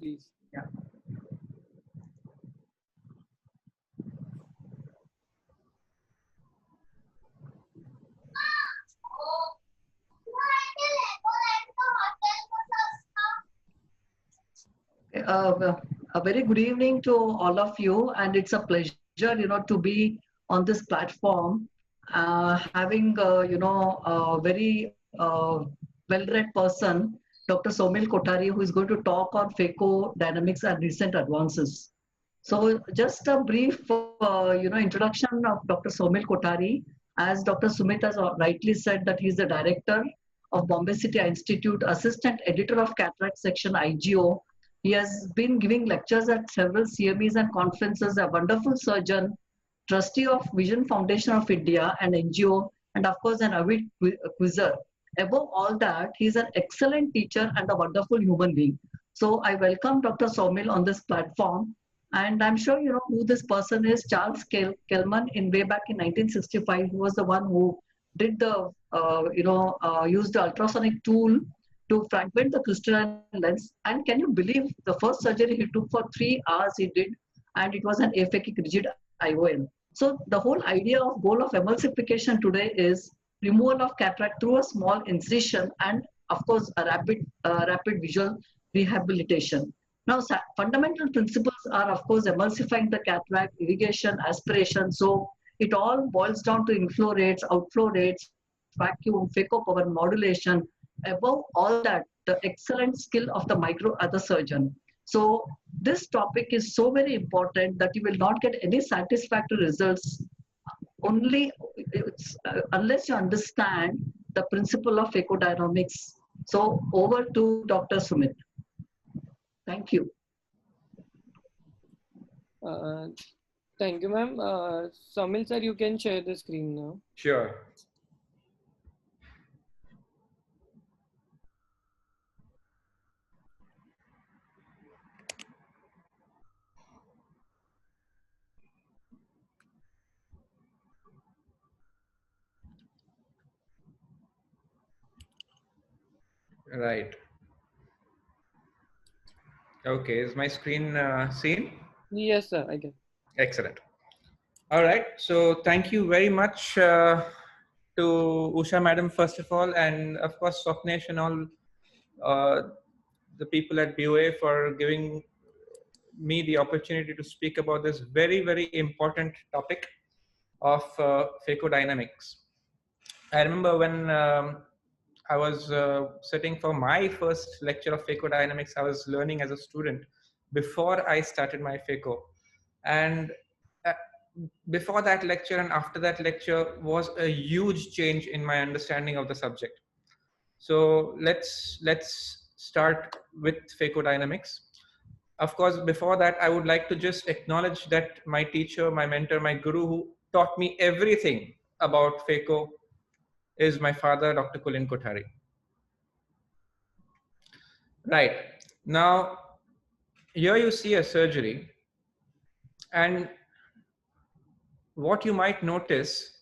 please. Yeah. A very good evening to all of you, and it's a pleasure, to be on this platform, having, a very well-read person, Dr. Somil Kothari, who is going to talk on FECO dynamics and recent advances. So, just a brief, introduction of Dr. Somil Kothari. As Dr. Sumit has rightly said, that he is the director of Bombay City Institute, assistant editor of Cataract Section IGO. He has been giving lectures at several CMEs and conferences, a wonderful surgeon, trustee of Vision Foundation of India, an NGO, and of course an avid quizzer. Above all that, he is an excellent teacher and a wonderful human being. So I welcome Dr. Somil on this platform. And I'm sure you know who this person is, Charles Kelman, in way back in 1965. He was the one who did the, used the ultrasonic tool to fragment the crystalline lens. And can you believe the first surgery he took for 3 hours he did, and it was an aphakic rigid IOL. So the whole idea of goal of emulsification today is removal of cataract through a small incision and of course a rapid visual rehabilitation. Now fundamental principles are of course emulsifying the cataract, irrigation, aspiration. So it all boils down to inflow rates, outflow rates, vacuum, phaco power modulation. Above all that, the excellent skill of the micro other surgeon. So this topic is so very important that you will not get any satisfactory results only unless you understand the principle of ecodynamics. So over to Dr. Sumit. Thank you. Thank you, ma'am. Somil sir, you can share the screen now. Sure. Right. Okay, is my screen seen? Yes, sir, I can. Excellent. All right. So thank you very much to Usha madam, first of all, and of course, Swapnesh and all the people at BOA for giving me the opportunity to speak about this very, very important topic of phaco-dynamics. I remember when I was sitting for my first lecture of phaco-dynamics, I was learning as a student before I started my phaco. And before that lecture and after that lecture was a huge change in my understanding of the subject. So let's start with phaco-dynamics. Of course, before that, I would like to just acknowledge that my teacher, my mentor, my guru, who taught me everything about phaco is my father, Dr. Kulin Kothari. Right. Now, here you see a surgery, and what you might notice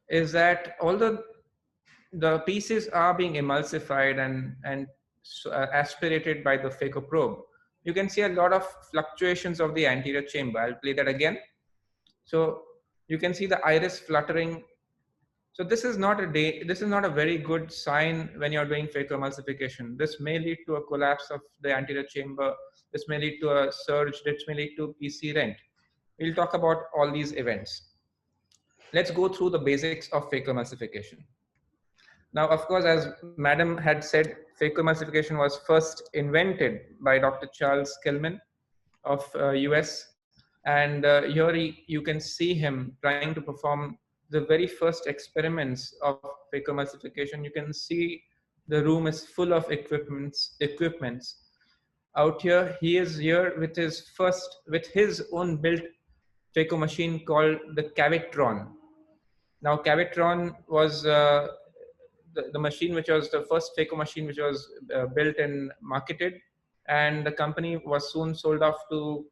is that although the pieces are being emulsified and aspirated by the phaco probe, you can see a lot of fluctuations of the anterior chamber. I'll play that again. So you can see the iris fluttering. So this is not a very good sign when you're doing phacoemulsification. This may lead to a collapse of the anterior chamber. This may lead to a surge. This may lead to PC rent. We'll talk about all these events. Let's go through the basics of phacoemulsification. Now, of course, as Madam had said, phacoemulsification was first invented by Dr. Charles Kelman of US. And here you can see him trying to perform the very first experiments of phacoemulsification. You can see the room is full of equipments. Out here, he is here with his own built phaco machine called the Cavitron. Now, Cavitron was the machine which was the first phaco machine which was built and marketed, and the company was soon sold off to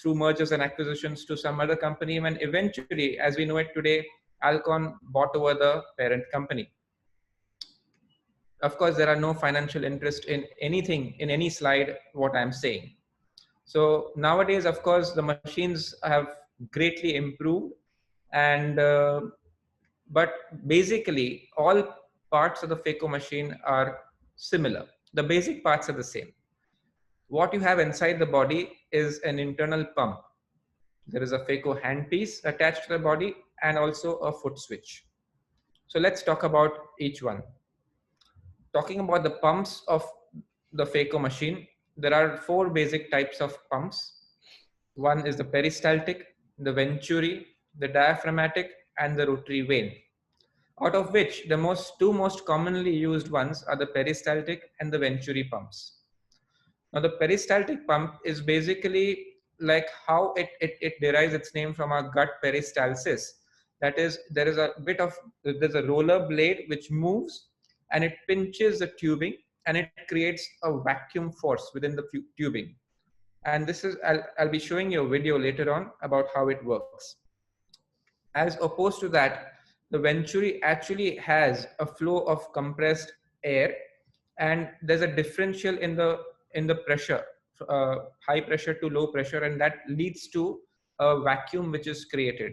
through mergers and acquisitions to some other company, and eventually, as we know it today, Alcon bought over the parent company. Of course, there are no financial interest in anything, in any slide, what I'm saying. So nowadays, of course, the machines have greatly improved, and but basically all parts of the phaco machine are similar. The basic parts are the same. What you have inside the body is an internal pump. There is a phaco handpiece attached to the body and also a foot switch. So let's talk about each one. Talking about the pumps of the phaco machine, there are 4 basic types of pumps. One is the peristaltic, the venturi, the diaphragmatic, and the rotary vane. Out of which the two most commonly used ones are the peristaltic and the venturi pumps. Now the peristaltic pump is basically like how it derives its name from our gut peristalsis. That is, there's a roller blade which moves and it pinches the tubing and it creates a vacuum force within the tubing. And this is, I'll be showing you a video later on about how it works. As opposed to that, the venturi actually has a flow of compressed air, and there's a differential in the pressure, high pressure to low pressure, and that leads to a vacuum which is created.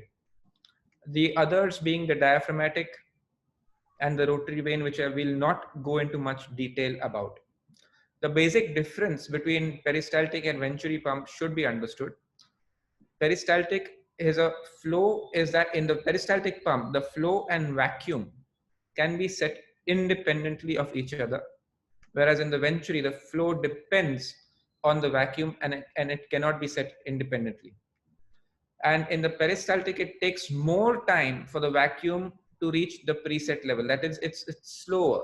The others being the diaphragmatic and the rotary vane, which I will not go into much detail about. The basic difference between peristaltic and venturi pump should be understood. Peristaltic is a flow, is that in the peristaltic pump, the flow and vacuum can be set independently of each other. Whereas in the venturi, the flow depends on the vacuum and it cannot be set independently. And in the peristaltic, it takes more time for the vacuum to reach the preset level. That is, it's slower.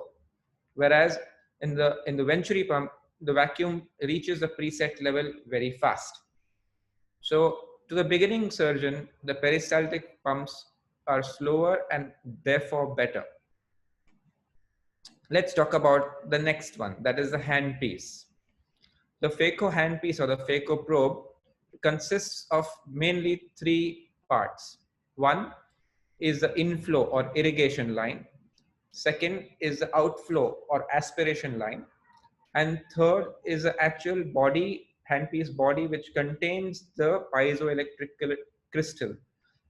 Whereas in the venturi pump, the vacuum reaches the preset level very fast. So to the beginning surgeon, the peristaltic pumps are slower and therefore better. Let's talk about the next one, that is the handpiece. The phaco handpiece or the phaco probe consists of mainly 3 parts. One is the inflow or irrigation line. Second is the outflow or aspiration line. And third is the actual body, handpiece body, which contains the piezoelectric crystal.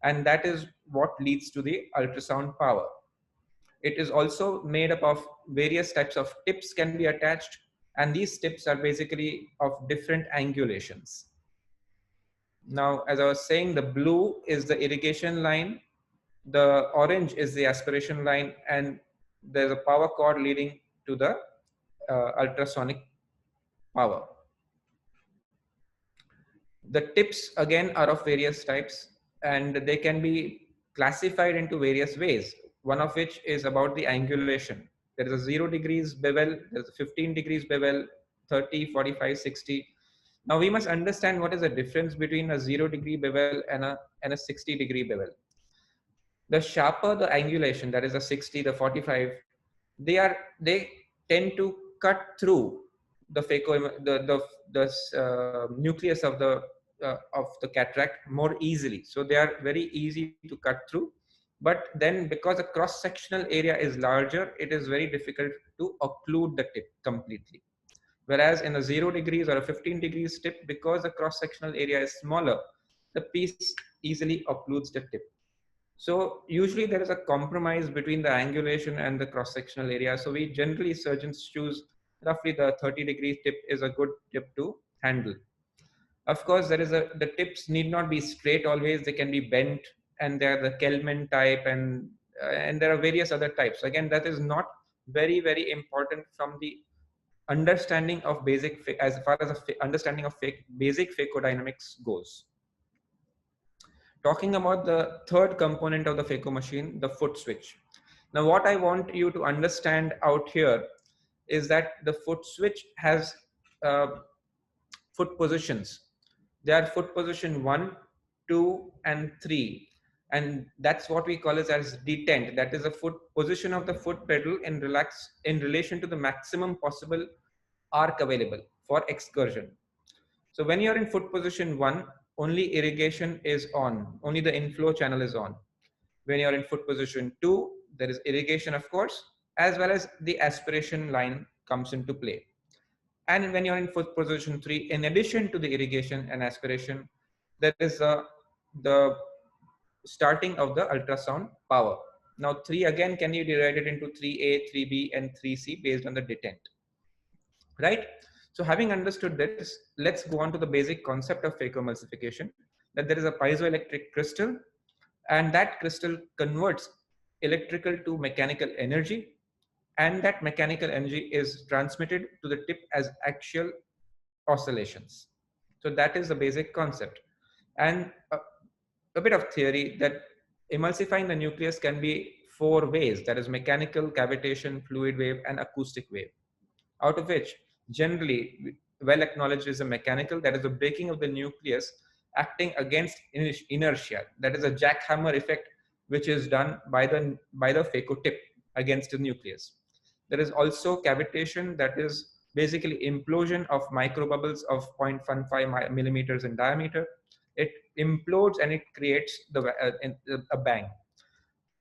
And that is what leads to the ultrasound power. It is also made up of various types of tips can be attached, and these tips are basically of different angulations. Now, as I was saying, the blue is the irrigation line, the orange is the aspiration line, and there's a power cord leading to the ultrasonic power. The tips again are of various types and they can be classified into various ways. One of which is about the angulation. There is a 0 degrees bevel, there's a 15 degrees bevel, 30, 45, 60. Now we must understand what is the difference between a 0 degree bevel and a 60 degree bevel. The sharper the angulation, that is a 60, the 45, they tend to cut through the phaco, the nucleus of the cataract more easily. So they are very easy to cut through. But then because the cross-sectional area is larger, it is very difficult to occlude the tip completely. Whereas in a 0 degrees or a 15 degrees tip, because the cross-sectional area is smaller, the piece easily occludes the tip. So usually there is a compromise between the angulation and the cross-sectional area. So we generally, surgeons choose roughly the 30 degree tip is a good tip to handle. Of course, the tips need not be straight always, they can be bent, and they are the Kelman type, and there are various other types. Again, that is not very, very important from the understanding of basic, as far as the understanding of basic phaco-dynamics goes. Talking about the third component of the phaco machine, the foot switch. Now, what I want you to understand out here is that the foot switch has foot positions. They are foot position 1, 2, and 3. And that's what we call it as detent. That is a foot position of the foot pedal in relation to the maximum possible arc available for excursion. So when you're in foot position 1, only irrigation is on, only the inflow channel is on. When you're in foot position 2, there is irrigation, of course, as well as the aspiration line comes into play. And when you're in position 3, in addition to the irrigation and aspiration, there is the starting of the ultrasound power. Now 3 again can be divided into 3A, 3B and 3C based on the detent, right? So having understood this, let's go on to the basic concept of phacoemulsification, that there is a piezoelectric crystal and that crystal converts electrical to mechanical energy, and that mechanical energy is transmitted to the tip as axial oscillations. So that is the basic concept. And a bit of theory that emulsifying the nucleus can be 4 ways, that is mechanical, cavitation, fluid wave and acoustic wave, out of which generally well acknowledged is a mechanical, that is the breaking of the nucleus acting against inertia, that is a jackhammer effect which is done by the phacotip against the nucleus. There is also cavitation, that is basically implosion of microbubbles of 0.15 millimeters in diameter. It implodes and it creates a bang.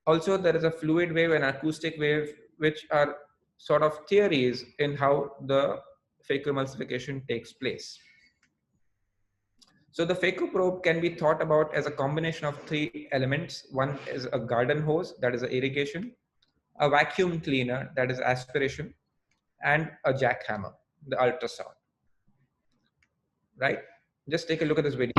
Also, there is a fluid wave and acoustic wave, which are sort of theories in how the phacoemulsification takes place. So the phacoprobe can be thought about as a combination of 3 elements. One is a garden hose, that is irrigation, a vacuum cleaner, that is aspiration, and a jackhammer, the ultrasound, right? Just take a look at this video.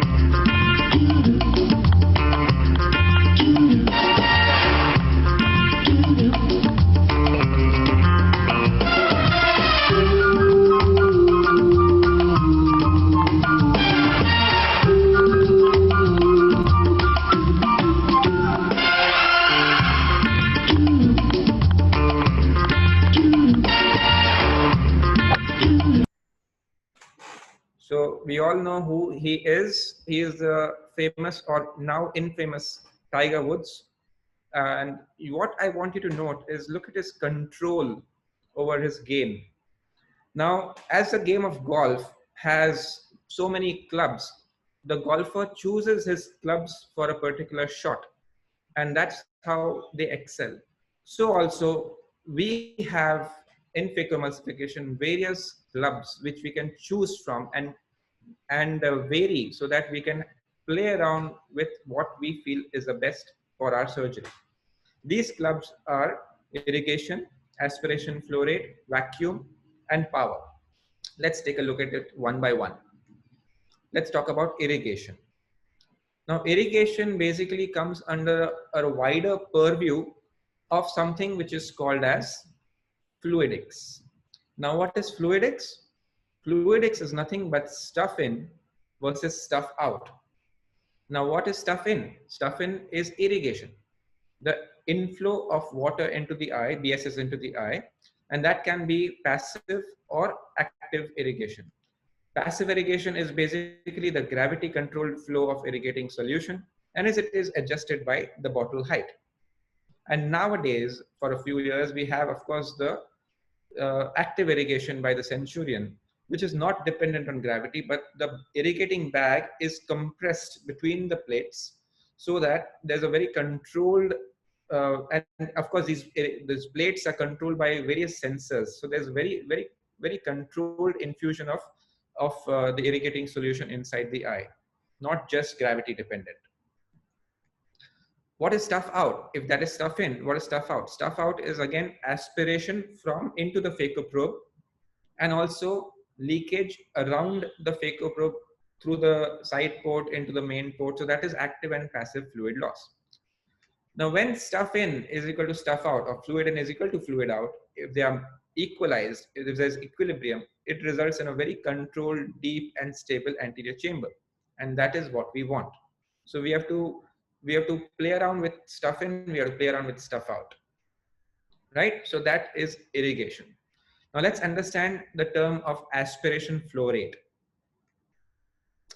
So we all know who he is. He is the famous or now infamous Tiger Woods. And what I want you to note is look at his control over his game. Now, as the game of golf has so many clubs, the golfer chooses his clubs for a particular shot. And that's how they excel. So also we have in phacoemulsification various clubs which we can choose from and vary so that we can play around with what we feel is the best for our surgery. These clubs are irrigation, aspiration flow rate, vacuum, and power. Let's take a look at it one by one. Let's talk about irrigation. Now, irrigation basically comes under a wider purview of something which is called as fluidics. Now, what is fluidics? Fluidics is nothing but stuff in versus stuff out. Now, what is stuff in? Stuff in is irrigation. The inflow of water into the eye, BSS into the eye, and that can be passive or active irrigation. Passive irrigation is basically the gravity controlled flow of irrigating solution, and as it is adjusted by the bottle height. And nowadays, for a few years, we have, of course, the active irrigation by the Centurion, which is not dependent on gravity, but the irrigating bag is compressed between the plates so that there's a very controlled, and of course, these plates are controlled by various sensors. So there's very controlled infusion of the irrigating solution inside the eye, not just gravity dependent. What is stuff out? If that is stuff in, what is stuff out? Stuff out is again aspiration from into the phacoprobe and also leakage around the phacoprobe through the side port into the main port. So that is active and passive fluid loss. Now, when stuff in is equal to stuff out or fluid in is equal to fluid out, if they are equalized, if there's equilibrium, it results in a very controlled, deep and stable anterior chamber. And that is what we want. So we have to play around with stuff in, we have to play around with stuff out, right? So that is irrigation. Now let's understand the term of aspiration flow rate.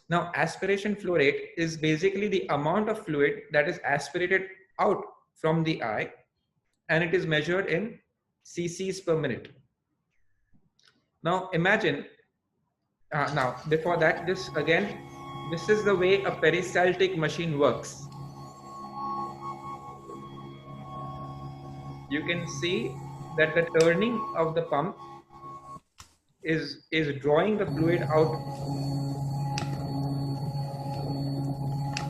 Now aspiration flow rate is basically the amount of fluid that is aspirated out from the eye, and it is measured in cc's per minute. Now imagine, now before that, this is the way a peristaltic machine works. You can see that the turning of the pump is drawing the fluid out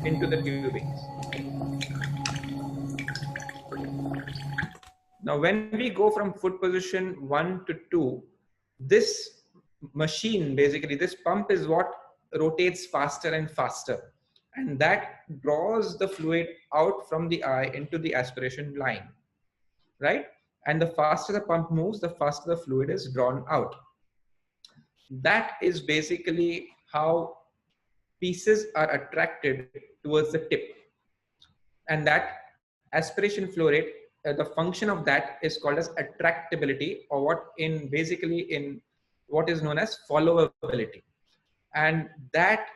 into the tubings. Now, when we go from foot position 1 to 2, this machine, basically this pump, is what rotates faster and faster, and that draws the fluid out from the eye into the aspiration line, right? And the faster the pump moves, the faster the fluid is drawn out. That is basically how pieces are attracted towards the tip. And that aspiration flow rate, the function of that is called as attractability, or what in basically in what is known as followability. And that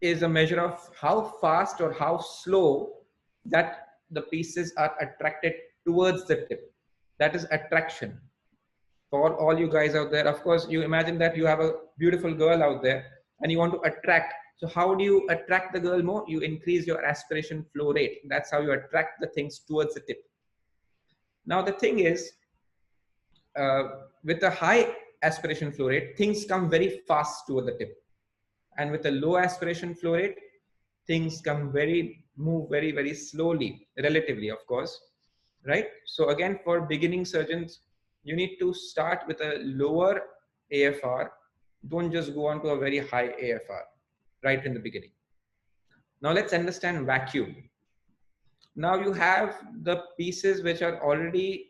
is a measure of how fast or how slow that the pieces are attracted towards the tip. That is attraction. For all you guys out there, of course, you imagine that you have a beautiful girl out there and you want to attract. So how do you attract the girl more? You increase your aspiration flow rate. That's how you attract the things towards the tip. Now the thing is, with a high aspiration flow rate, things come very fast toward the tip. And with a low aspiration flow rate, things move very, very slowly, relatively, of course, right? So again, for beginning surgeons, you need to start with a lower AFR. Don't just go on to a very high AFR right in the beginning. Now let's understand vacuum. Now you have the pieces which are already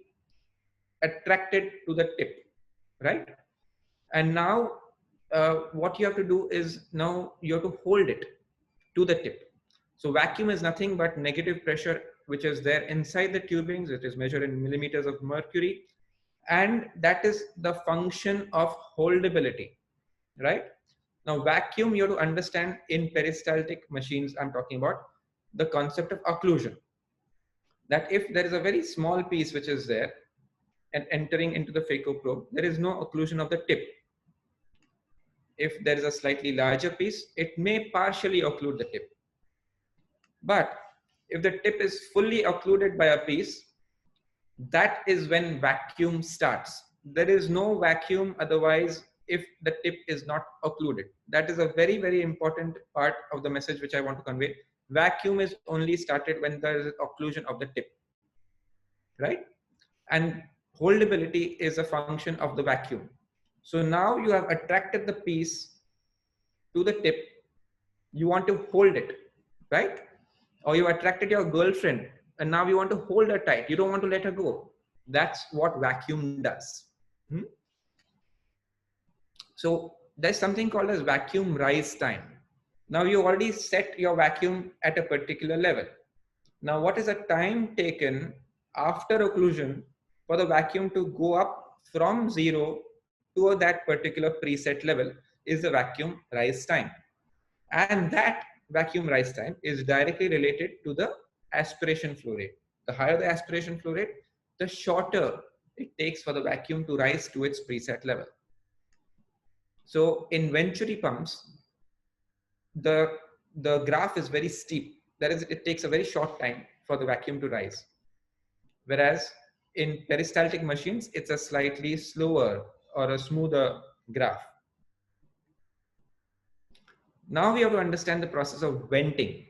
attracted to the tip, right? And now what you have to do is now you have to hold it to the tip. So vacuum is nothing but negative pressure which is there inside the tubings. It is measured in millimeters of mercury, and that is the function of holdability, right? Now vacuum, you have to understand in peristaltic machines, I'm talking about the concept of occlusion. That if there is a very small piece which is there and entering into the phaco probe, there is no occlusion of the tip. If there is a slightly larger piece, it may partially occlude the tip. But if the tip is fully occluded by a piece, that is when vacuum starts. There is no vacuum otherwise if the tip is not occluded. That is a very, very important part of the message which I want to convey. Vacuum is only started when there is occlusion of the tip, right? And holdability is a function of the vacuum. So now you have attracted the piece to the tip. You want to hold it, right? Or you attracted your girlfriend and now you want to hold her tight. You don't want to let her go. That's what vacuum does. So there's something called as vacuum rise time. Now you already set your vacuum at a particular level. Now what is the time taken after occlusion for the vacuum to go up from 0 to that particular preset level is the vacuum rise time. And that vacuum rise time is directly related to the aspiration flow rate. The higher the aspiration flow rate, the shorter it takes for the vacuum to rise to its preset level. So in Venturi pumps, the graph is very steep. That is, it takes a very short time for the vacuum to rise. Whereas in peristaltic machines, it's a slightly slower or a smoother graph. Now we have to understand the process of venting.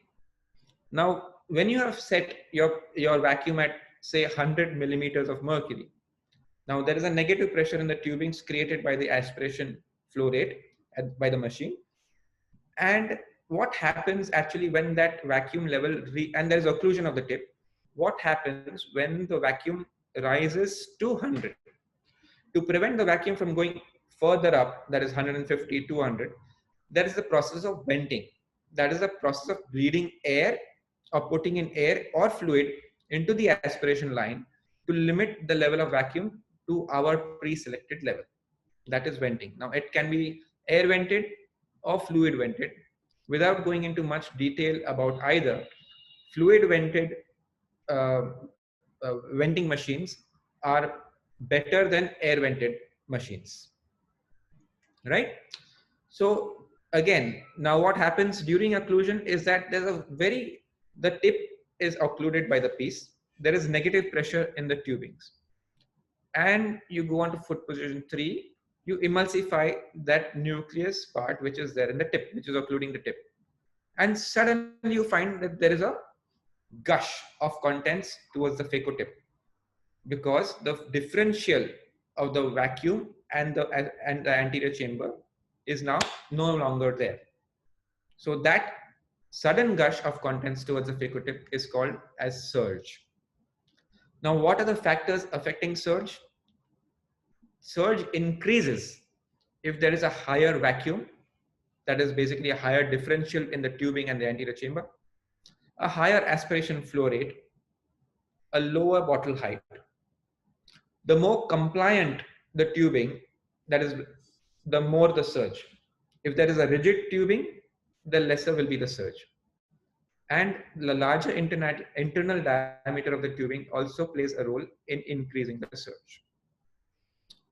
Now, when you have set your vacuum at say 100 millimeters of mercury, now there is a negative pressure in the tubings created by the aspiration flow rate by the machine. And what happens actually when that vacuum level, and there is occlusion of the tip, what happens when the vacuum rises to 100? To prevent the vacuum from going further up, that is 150, 200, there is the process of venting. That is the process of bleeding air or putting in air or fluid into the aspiration line to limit the level of vacuum to our pre-selected level. That is venting. Now it can be air vented or fluid vented. Without going into much detail about either, fluid vented venting machines are better than air vented machines, right? So again, now what happens during occlusion is that there's the tip is occluded by the piece. There is negative pressure in the tubings. and you go on to foot position 3, you emulsify that nucleus part which is there in the tip, which is occluding the tip. And suddenly you find that there is a gush of contents towards the phaco tip, because the differential of the vacuum and the anterior chamber is now no longer there. So that sudden gush of contents towards the phaco tip is called as surge. Now, what are the factors affecting surge? Surge increases if there is a higher vacuum, that is basically a higher differential in the tubing and the anterior chamber, a higher aspiration flow rate, a lower bottle height. The more compliant the tubing, that is, the more the surge. If there is a rigid tubing, the lesser will be the surge. And the larger internal diameter of the tubing also plays a role in increasing the surge.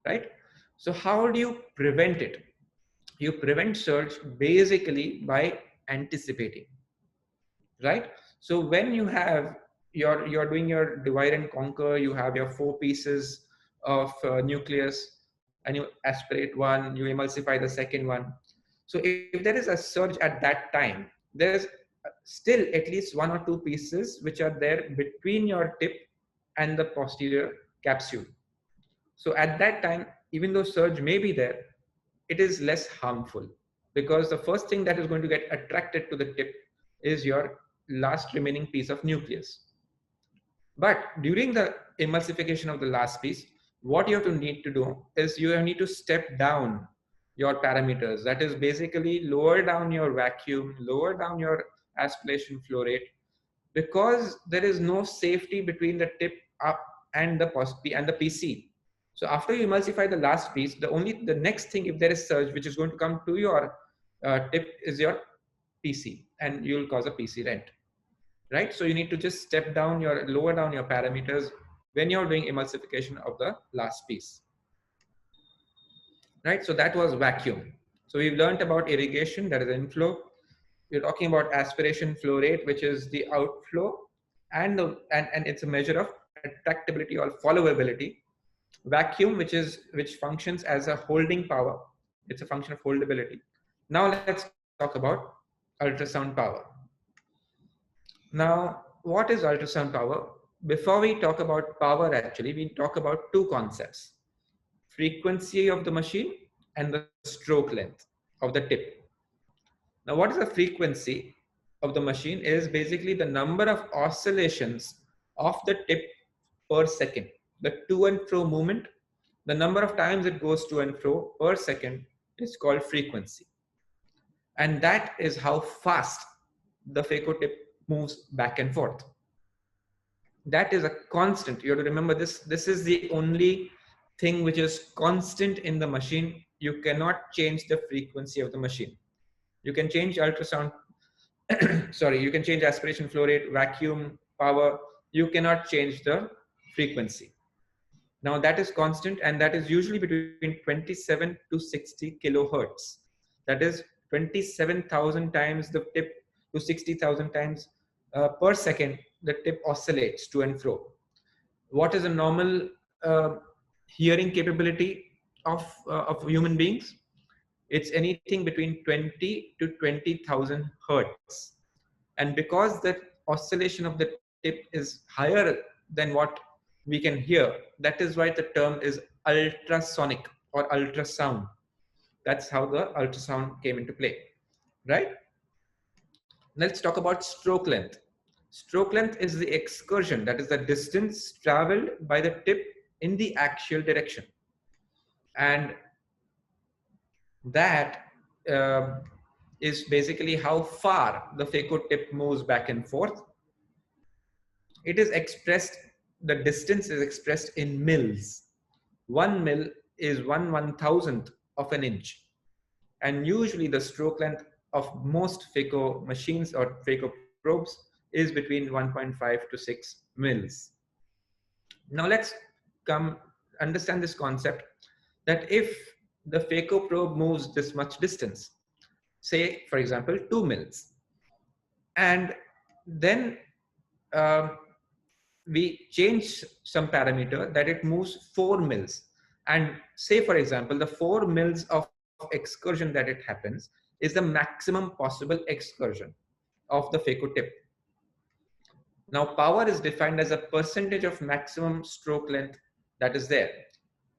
Right? So how do you prevent it? You prevent surge basically by anticipating. Right? So when you have you're doing your divide and conquer, you have your 4 pieces of nucleus, and you aspirate one, you emulsify the second one. So if there is a surge at that time, there's still at least 1 or 2 pieces which are there between your tip and the posterior capsule. So at that time, even though surge may be there, it is less harmful, because the first thing that is going to get attracted to the tip is your last remaining piece of nucleus. But during the emulsification of the last piece, what you have to need to do is you need to step down your parameters. That is basically lower down your vacuum, lower down your aspiration flow rate, because there is no safety between the tip up and the PC. So after you emulsify the last piece, the next thing, if there is surge, which is going to come to your tip, is your PC, and you will cause a PC rent. Right? So you need to just lower down your parameters when you're doing emulsification of the last piece. Right? So that was vacuum. So we've learned about irrigation, that is inflow. We're talking about aspiration flow rate, which is the outflow, and it's a measure of attractability or followability. Vacuum, which functions as a holding power. It's a function of holdability. Now let's talk about ultrasound power. Now, what is ultrasound power? Before we talk about power, actually, we talk about 2 concepts: frequency of the machine and the stroke length of the tip. Now, what is the frequency of the machine? Is basically the number of oscillations of the tip per second. The to and fro movement, the number of times it goes to and fro per second, is called frequency. And that is how fast the phaco tip moves back and forth. That is a constant. You have to remember this. This is the only thing which is constant in the machine. You cannot change the frequency of the machine. You can change ultrasound, sorry, you can change aspiration flow rate, vacuum, power. You cannot change the frequency. Now that is constant, and that is usually between 27 to 60 kilohertz. That is 27,000 times the tip to 60,000 times per second, the tip oscillates to and fro. What is a normal hearing capability of human beings? It's anything between 20 to 20,000 hertz. And because the oscillation of the tip is higher than what we can hear, that is why the term is ultrasonic or ultrasound. That's how the ultrasound came into play, right? Let's talk about stroke length. Stroke length is the excursion, that is the distance traveled by the tip in the axial direction. And that is basically how far the phaco tip moves back and forth. It is expressed, the distance is expressed in mils. 1 mil is 1/1000th of an inch. And usually the stroke length of most phaco machines or phaco probes is between 1.5 to 6 mils. Now let's understand this concept, that if the phaco probe moves this much distance, say for example 2 mils, and then we change some parameter that it moves 4 mils. And say, for example, the 4 mils of excursion that it happens is the maximum possible excursion of the phaco tip. Now, power is defined as a percentage of maximum stroke length that is there.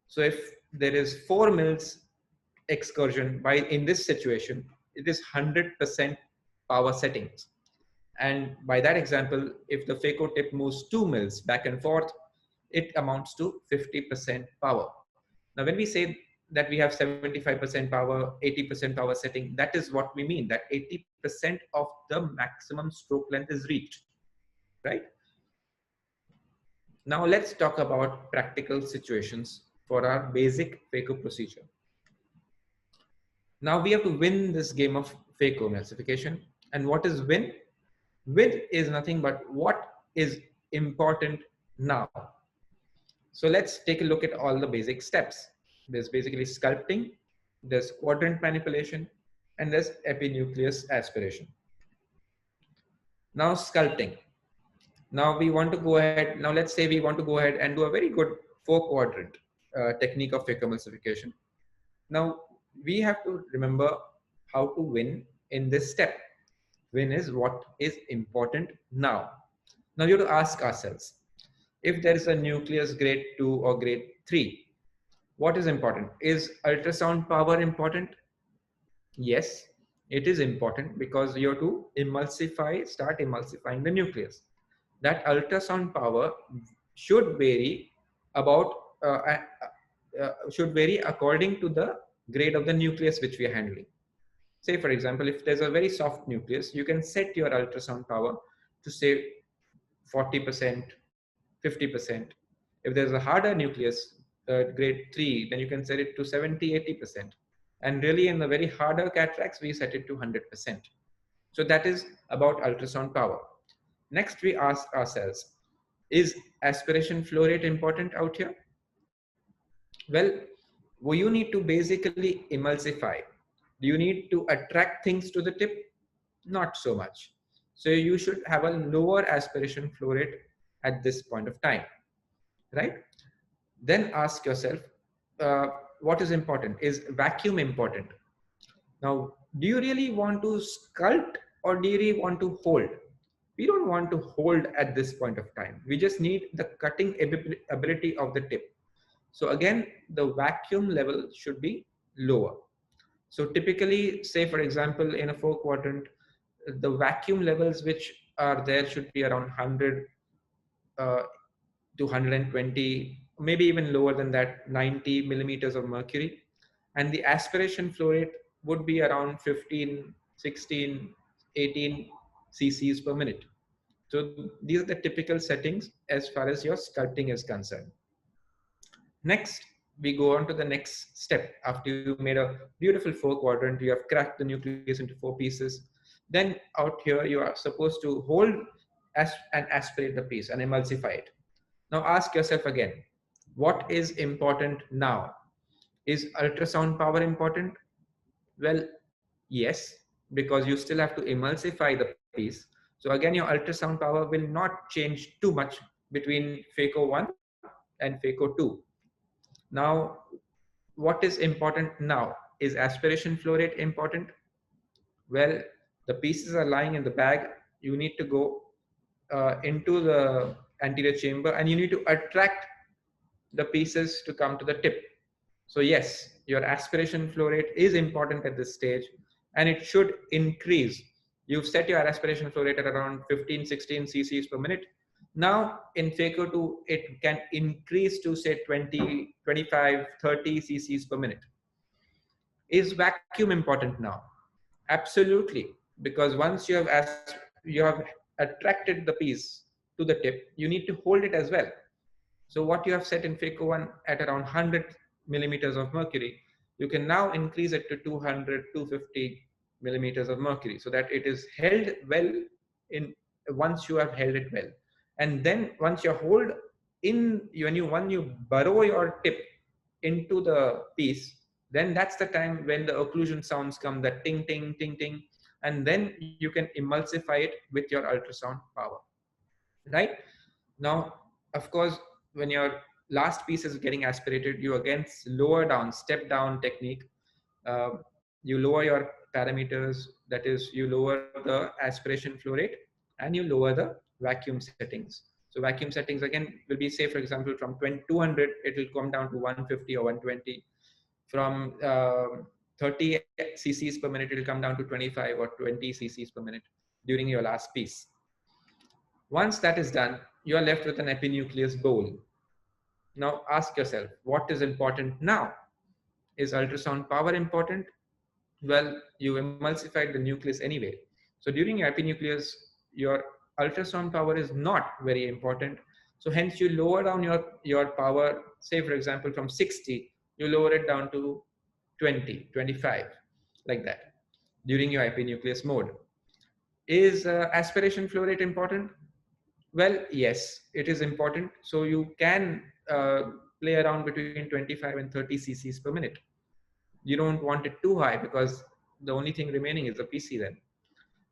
So if there is 4 mils excursion, by in this situation, it is 100% power settings. And by that example, if the phaco tip moves 2 mils back and forth, it amounts to 50% power. Now, when we say that we have 75% power, 80% power setting, that is what we mean, that 80% of the maximum stroke length is reached, right? Now, let's talk about practical situations for our basic phaco procedure. Now, we have to win this game of phaco emulsification. And what is win? Win is nothing but what is important now. So let's take a look at all the basic steps. There's basically sculpting, there's quadrant manipulation, and there's epinucleus aspiration. Now sculpting. Now we want to go ahead, now let's say we want to go ahead and do a very good 4-quadrant technique of phacoemulsification. Now we have to remember how to win in this step. Win is what is important now. Now you have to ask ourselves, if there is a nucleus grade 2 or grade 3, what is important? Is ultrasound power important? Yes, it is important because you have to emulsify, start emulsifying the nucleus. That ultrasound power should vary about should vary according to the grade of the nucleus which we are handling. Say, for example, if there's a very soft nucleus, you can set your ultrasound power to say 40%, 50%. If there's a harder nucleus, grade 3, then you can set it to 70, 80%. And really in the very harder cataracts, we set it to 100%. So that is about ultrasound power. Next, we ask ourselves, is aspiration flow rate important out here? Well, you need to basically emulsify. Do you need to attract things to the tip? Not so much. So you should have a lower aspiration flow rate at this point of time, right? Then ask yourself, what is important? Is vacuum important? Now, do you really want to sculpt or do you really want to hold? We don't want to hold at this point of time. We just need the cutting ability of the tip. So again, the vacuum level should be lower. So typically, say for example, in a 4-quadrant, the vacuum levels which are there should be around 100 to 120, maybe even lower than that, 90 millimeters of mercury. And the aspiration flow rate would be around 15, 16, 18 cc's per minute. So these are the typical settings as far as your sculpting is concerned. Next, we go on to the next step. After you made a beautiful 4-quadrant, you have cracked the nucleus into 4 pieces. Then out here, you are supposed to hold and aspirate the piece and emulsify it. Now ask yourself again, what is important now? Is ultrasound power important? Well, yes, because you still have to emulsify the piece. So again, your ultrasound power will not change too much between phaco 1 and phaco 2. Now, what is important now? Is aspiration flow rate important? Well, the pieces are lying in the bag. You need to go into the anterior chamber and you need to attract the pieces to come to the tip. So yes, your aspiration flow rate is important at this stage and it should increase. You've set your aspiration flow rate at around 15, 16 cc's per minute. Now in phaco 2, it can increase to say 20, 25, 30 cc's per minute. Is vacuum important now? Absolutely, because once you have attracted the piece to the tip, you need to hold it as well. So what you have set in phaco 1 at around 100 millimeters of mercury, you can now increase it to 200, 250 millimeters of mercury so that it is held well in once you have held it well. And then once you hold in, when you burrow your tip into the piece, then that's the time when the occlusion sounds come, that ting, ting, ting, ting, and then you can emulsify it with your ultrasound power, right? Now, of course, when your last piece is getting aspirated, you again lower down, step down technique. Uh, you lower your parameters, that is, you lower the aspiration flow rate and you lower the vacuum settings. So vacuum settings again will be, say, for example, from 200, it will come down to 150 or 120. From 30 cc's per minute, it will come down to 25 or 20 cc's per minute during your last piece. Once that is done, you are left with an epinucleus bowl. Now ask yourself, what is important now? Is ultrasound power important? Well, you emulsified the nucleus anyway. So during your epinucleus, your ultrasound power is not very important. So hence you lower down your power, say for example, from 60, you lower it down to 20, 25, like that, during your epinucleus mode. Is aspiration flow rate important? Well, yes, it is important. So you can play around between 25 and 30 cc's per minute. You don't want it too high because the only thing remaining is the PC then.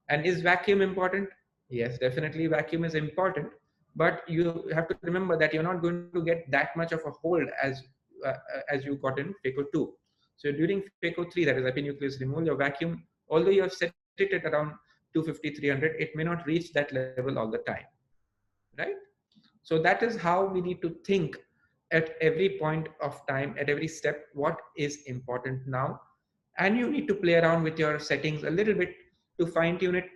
And is vacuum important? Yes, definitely vacuum is important, but you have to remember that you're not going to get that much of a hold as you got in phaco 2. So during phaco 3, that is epinucleus removal, your vacuum, although you have set it at around 250, 300, it may not reach that level all the time, right? So that is how we need to think at every point of time, at every step, what is important now. And you need to play around with your settings a little bit to fine tune it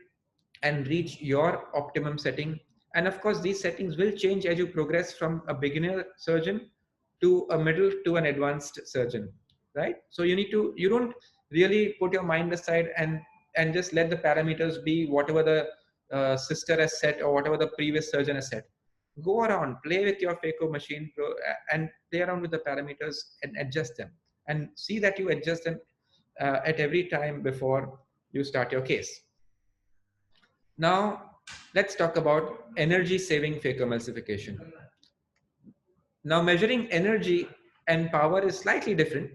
and reach your optimum setting. And of course, these settings will change as you progress from a beginner surgeon to a middle to an advanced surgeon, right? So you don't really put your mind aside and just let the parameters be whatever the sister has set or whatever the previous surgeon has set. Go around, play with your phaco machine and play around with the parameters and adjust them, and see that you adjust them at every time before you start your case. Now, let's talk about energy saving phacoemulsification. Now, measuring energy and power is slightly different.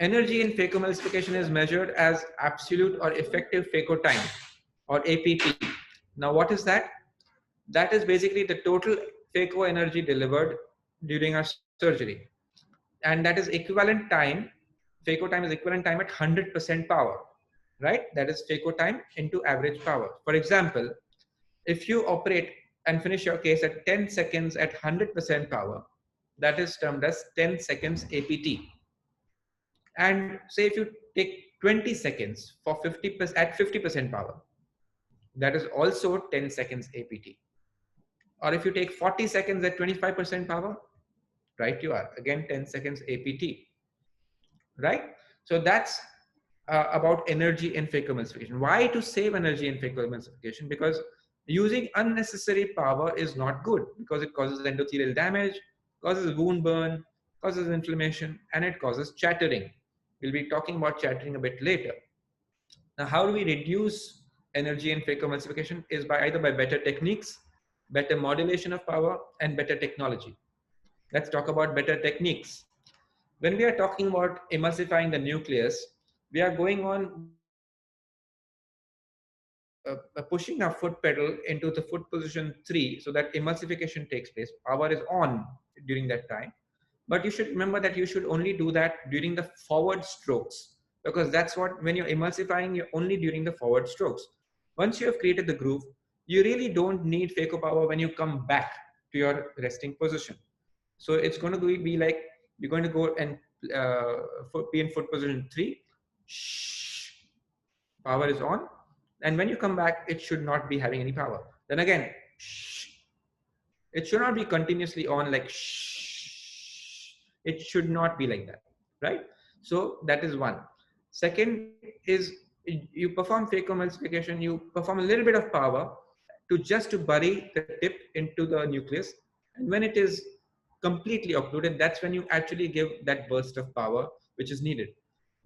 Energy in phacoemulsification is measured as absolute or effective phaco time, or APT. Now, what is that? That is basically the total phaco energy delivered during our surgery. And that is equivalent time, phaco time is equivalent time at 100% power, right? That is phaco time into average power. For example, if you operate and finish your case at 10 seconds at 100% power, that is termed as 10 seconds APT. And say if you take 20 seconds for 50% at 50% power, that is also 10 seconds APT. Or if you take 40 seconds at 25% power, right, you are again 10 seconds APT, right? So that's about energy in phacoemulsification. Why to save energy in phacoemulsification? Because using unnecessary power is not good, because it causes endothelial damage, causes wound burn, causes inflammation, and it causes chattering. We'll be talking about chattering a bit later. Now, how do we reduce energy in phacoemulsification? Is by either by better techniques, better modulation of power, and better technology. Let's talk about better techniques. When we are talking about emulsifying the nucleus, we are going on pushing our foot pedal into the foot position 3 so that emulsification takes place. Power is on during that time. But you should remember that you should only do that during the forward strokes, because that's what, when you're emulsifying, you're only during the forward strokes. Once you have created the groove, you really don't need phaco power when you come back to your resting position. So it's going to be like, you're going to go and be in foot position 3. Shh, power is on. And when you come back, it should not be having any power. Then again, shh, it should not be continuously on like shh. It should not be like that, right? So that is one. Second is, you perform phacoemulsification, you perform a little bit of power to bury the tip into the nucleus. And when it is completely occluded, that's when you actually give that burst of power which is needed.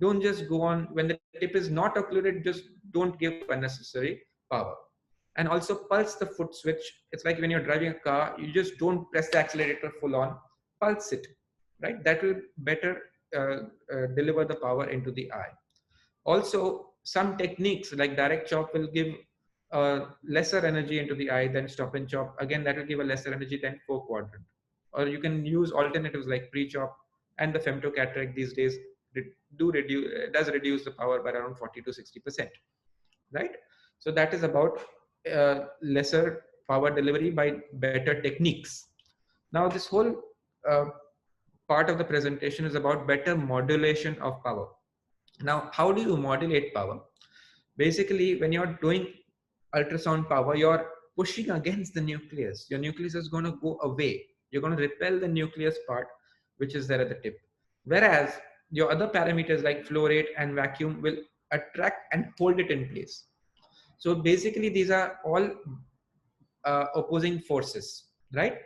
Don't just go on when the tip is not occluded, just don't give unnecessary power. And also pulse the foot switch. It's like when you're driving a car, you just don't press the accelerator full on, pulse it, right? That will better deliver the power into the eye. Also, some techniques like direct chop will give lesser energy into the eye than stop and chop. Again, that will give a lesser energy than 4-quadrant. Or you can use alternatives like pre-chop, and the femtocataract these days does reduce the power by around 40 to 60%, right? So that is about lesser power delivery by better techniques. Now this whole uh, part of the presentation is about better modulation of power. Now, how do you modulate power? Basically, when you're doing ultrasound power, you're pushing against the nucleus. Your nucleus is going to go away. You're going to repel the nucleus part, which is there at the tip. Whereas your other parameters like flow rate and vacuum will attract and hold it in place. So basically, these are all opposing forces, right?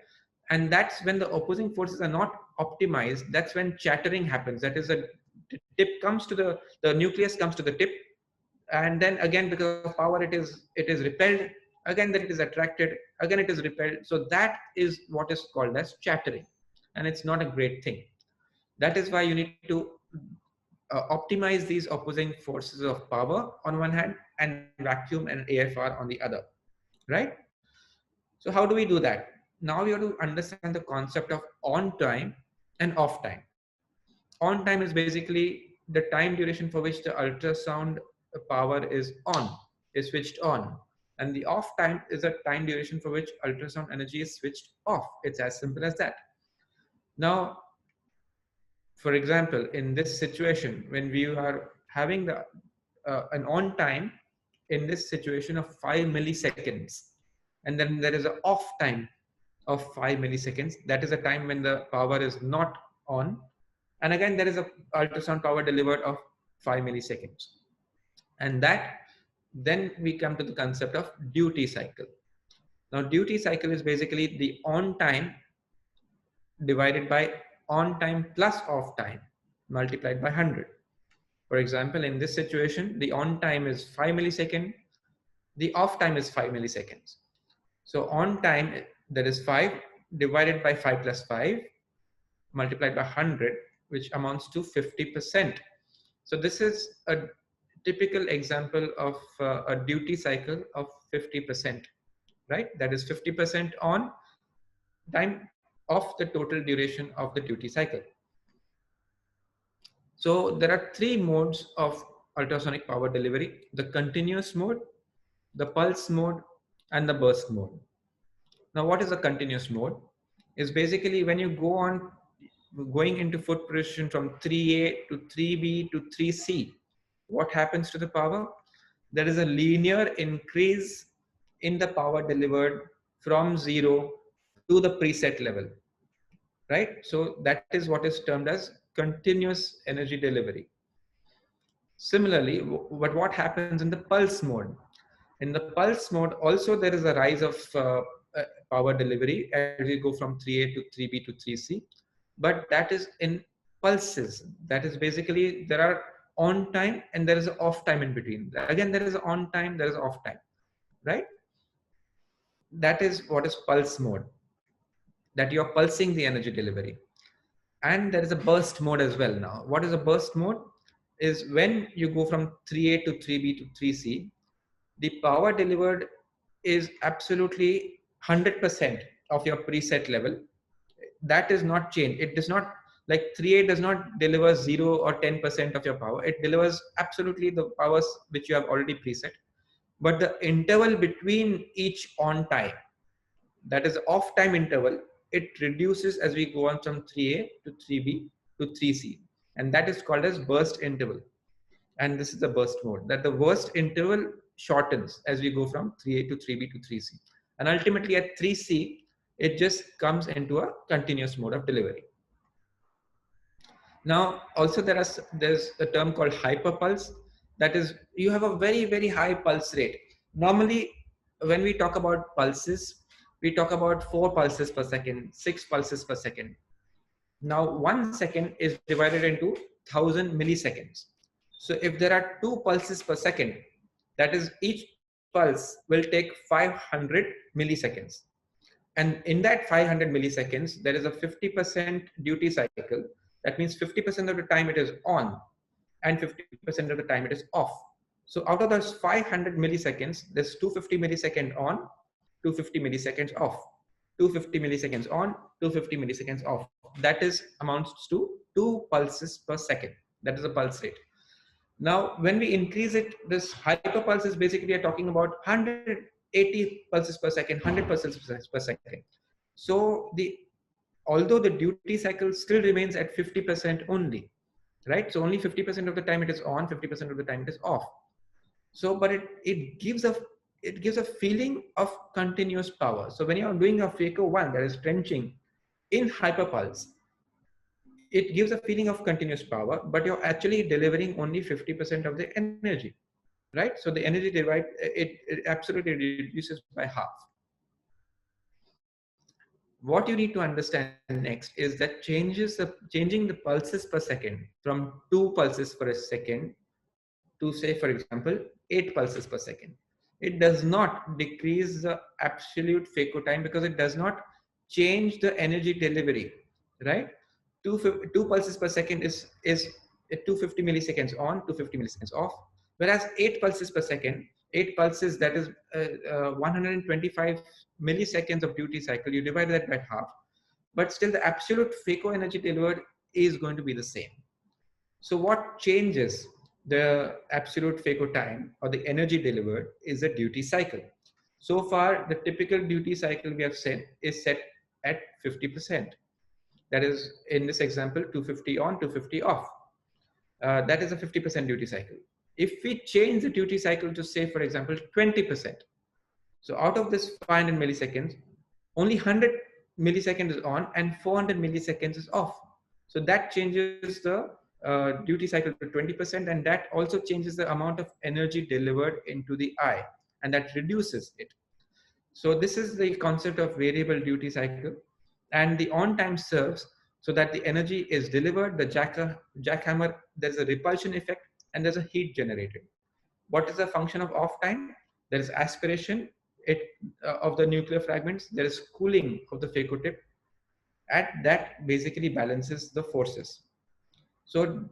And that's when the opposing forces are not optimized. That's when chattering happens. That is, the tip comes to the nucleus comes to the tip, and then again, because of power, it is repelled. Again, that it is attracted. Again, it is repelled. So that is what is called as chattering, and it's not a great thing. That is why you need to optimize these opposing forces of power on one hand and vacuum and AFR on the other, right? So how do we do that? Now we have to understand the concept of on time and off time. On time is basically the time duration for which the ultrasound power is switched on. And the off time is a time duration for which ultrasound energy is switched off. It's as simple as that. Now, for example, in this situation, when we are having an on time in this situation of 5 milliseconds, and then there is an off time of 5 milliseconds, that is a time when the power is not on. And again, there is a ultrasound power delivered of 5 milliseconds. And that, then we come to the concept of duty cycle. Now, duty cycle is basically the on time divided by on time plus off time multiplied by 100. For example, in this situation, the on time is 5 milliseconds, the off time is 5 milliseconds. So on time, that is 5 divided by 5 plus 5 multiplied by 100, which amounts to 50%. So this is a typical example of a duty cycle of 50%, right? That is 50% on time of the total duration of the duty cycle. So there are 3 modes of ultrasonic power delivery: the continuous mode, the pulse mode, and the burst mode. Now, what is a continuous mode? Is basically when you go on going into foot position from 3A to 3B to 3C, what happens to the power? There is a linear increase in the power delivered from 0 to the preset level, right? So that is what is termed as continuous energy delivery. Similarly, what happens in the pulse mode? In the pulse mode, also there is a rise of power delivery as we go from 3A to 3B to 3C, but that is in pulses. That is basically, there are on time and there is an off time in between. Again, there is an on time, there is off time, right? That is what is pulse mode, that you're pulsing the energy delivery. And there is a burst mode as well. Now, what is a burst mode? Is when you go from 3A to 3B to 3C, the power delivered is absolutely 100% of your preset level. That is not changed. It does not, like 3A does not deliver 0 or 10% of your power. It delivers absolutely the powers which you have already preset. But the interval between each on time, that is off time interval, it reduces as we go on from 3A to 3B to 3C. And that is called as burst interval. And this is the burst mode, that the burst interval shortens as we go from 3A to 3B to 3C. And ultimately at 3C, it just comes into a continuous mode of delivery. Now, also there's a term called hyperpulse. That is, you have a very, very high pulse rate. Normally, when we talk about pulses, we talk about 4 pulses per second, 6 pulses per second. Now, 1 second is divided into 1000 milliseconds. So if there are 2 pulses per second, that is, each pulse will take 500 milliseconds. And in that 500 milliseconds, there is a 50% duty cycle. That means 50% of the time it is on and 50% of the time it is off. So out of those 500 milliseconds, there's 250 millisecond on, 250 milliseconds off, 250 milliseconds on, 250 milliseconds off. That is amounts to 2 pulses per second. That is a pulse rate. Now, when we increase it, this hyperpulse is basically we are talking about 180 pulses per second, 100 pulses per second. So although the duty cycle still remains at 50% only, right? So only 50% of the time it is on, 50% of the time it is off. So, but it gives a feeling of continuous power. So when you are doing a phaco 1, that is trenching in hyperpulse, it gives a feeling of continuous power, but you're actually delivering only 50% of the energy, right? So the energy divide, it absolutely reduces by half. What you need to understand next is that changing the pulses per second from 2 pulses per second to, say, for example, 8 pulses per second. It does not decrease the absolute phaco time because it does not change the energy delivery, right? Two pulses per second is 250 milliseconds on, 250 milliseconds off, whereas 8 pulses per second, 8 pulses, that is 125 milliseconds of duty cycle. You divide that by half, but still the absolute phaco energy delivered is going to be the same. So what changes the absolute phaco time or the energy delivered is the duty cycle. So far, the typical duty cycle we have set is set at 50%. That is, in this example, 250 on, 250 off. That is a 50% duty cycle. If we change the duty cycle to, say, for example, 20%, so out of this 500 milliseconds, only 100 milliseconds is on and 400 milliseconds is off. So that changes the duty cycle to 20%, and that also changes the amount of energy delivered into the eye, and that reduces it. So this is the concept of variable duty cycle, and the on time serves so that the energy is delivered, the jackhammer, there's a repulsion effect and there's a heat generated. What is the function of off time? There is aspiration of the nuclear fragments, there is cooling of the phaco tip, and that basically balances the forces. So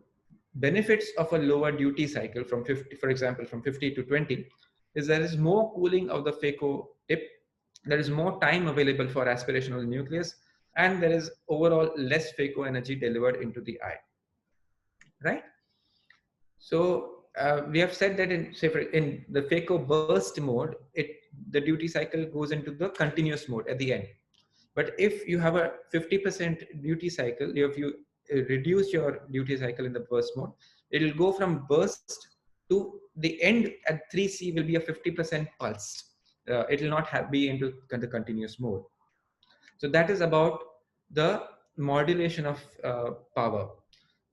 benefits of a lower duty cycle from 50, for example, from 50 to 20, is there is more cooling of the phaco tip, there is more time available for aspiration of the nucleus, and there is overall less phaco energy delivered into the eye, right? So we have said that in the phaco burst mode, the duty cycle goes into the continuous mode at the end. But if you have a 50% duty cycle, if you reduce your duty cycle in the burst mode, it will go from burst to the end at 3C will be a 50% pulse. It will not be into the continuous mode. So that is about the modulation of power.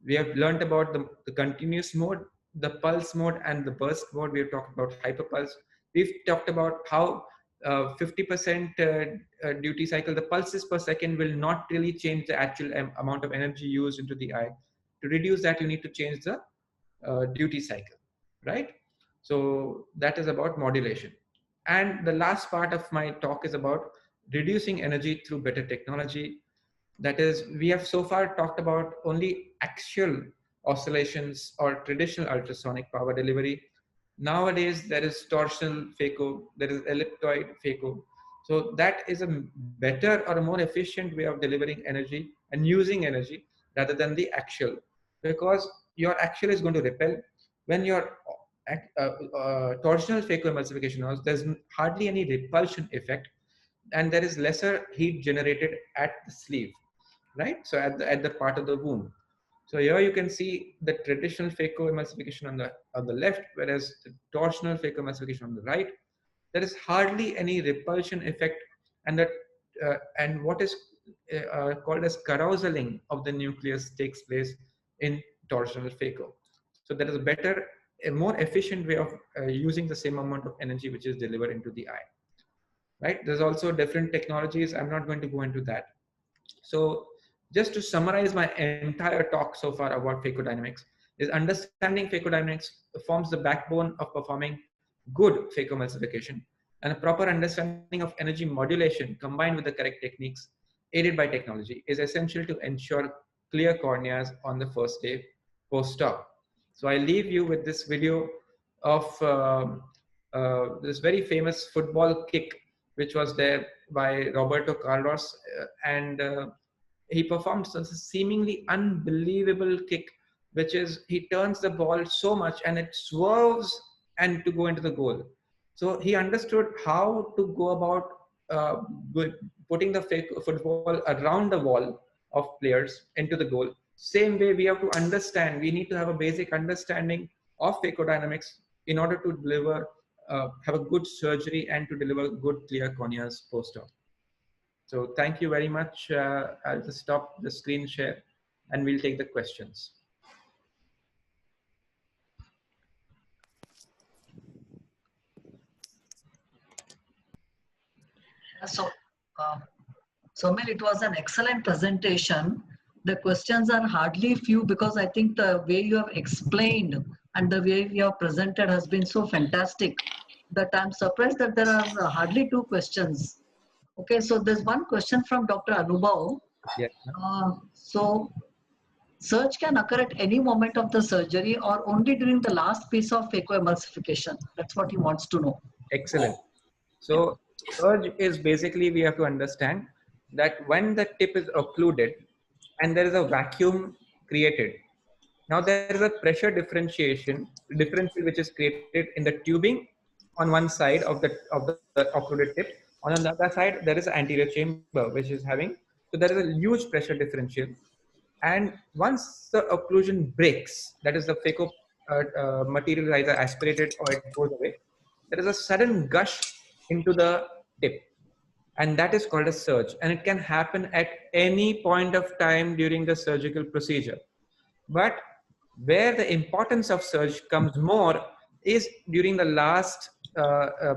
We have learned about the continuous mode, the pulse mode, and the burst mode. We have talked about hyperpulse. We've talked about how 50% duty cycle, the pulses per second will not really change the actual amount of energy used into the eye. To reduce that, you need to change the duty cycle, right? So that is about modulation. And the last part of my talk is about reducing energy through better technology. That is, we have so far talked about only axial oscillations or traditional ultrasonic power delivery. Nowadays, there is torsional phaco, there is ellipsoid phaco. So that is a better or a more efficient way of delivering energy and using energy rather than the axial, because your axial is going to repel. When your torsional phacoemulsification, there's hardly any repulsion effect, and there is lesser heat generated at the sleeve, right? So at the part of the wound. So here you can see the traditional phacoemulsification on the left, whereas the torsional phacoemulsification on the right. There is hardly any repulsion effect, and what is called as carouseling of the nucleus takes place in torsional phaco. So there is a more efficient way of using the same amount of energy which is delivered into the eye, right? There's also different technologies. I'm not going to go into that. So just to summarize my entire talk so far about phaco-dynamics, is understanding phaco-dynamics forms the backbone of performing good phacoemulsification, and a proper understanding of energy modulation combined with the correct techniques aided by technology is essential to ensure clear corneas on the first day post-op. So I leave you with this video of this very famous football kick, which was there by Roberto Carlos, and he performed such a seemingly unbelievable kick, which is he turns the ball so much and it swerves and to go into the goal. So he understood how to go about uh, putting the fake football around the wall of players into the goal. Same way, we have to understand, we need to have a basic understanding of phakodynamics in order to deliver, have a good surgery and to deliver good clear corneas post-op. So thank you very much. I'll just stop the screen share and we'll take the questions. So, Somil, it was an excellent presentation. The questions are hardly few because I think the way you have explained and the way you have presented has been so fantastic that I'm surprised that there are hardly two questions. Okay, so there's one question from Dr. Anubhav. Yeah. So, surge can occur at any moment of the surgery or only during the last piece of phacoemulsification? That's what he wants to know. Excellent. So surge is basically, we have to understand that when the tip is occluded and there is a vacuum created. Now there is a pressure differential which is created in the tubing on one side of the occluded tip. On the other side, there is an anterior chamber which is having, so there is a huge pressure differential. And once the occlusion breaks, that is the phaco material is either aspirated or it goes away, there is a sudden gush into the tip. And that is called a surge. And it can happen at any point of time during the surgical procedure. But where the importance of surge comes more is during the last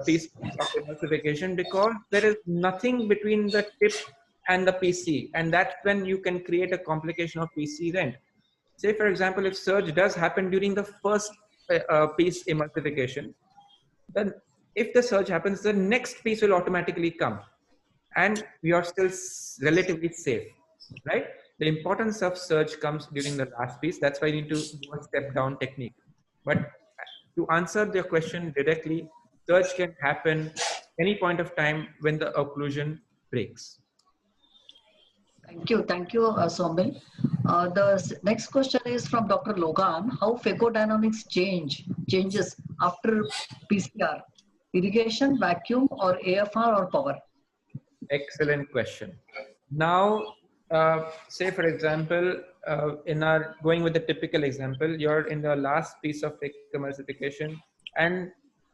piece of emulsification, because there is nothing between the tip and the PC, and that's when you can create a complication of PC rent. Say, for example, if surge does happen during the first piece emulsification, then if the surge happens, the next piece will automatically come, and we are still relatively safe, right? The importance of surge comes during the last piece. That's why you need to do a step down technique. But to answer the question directly, surge can happen any point of time when the occlusion breaks. Thank you, Somil. Next question is from Dr. Logan. How phagodynamics changes after PCR? Irrigation, vacuum, or AFR or power? Excellent question. Now, say for example, in our going with the typical example, you're in the last piece of emulsification, and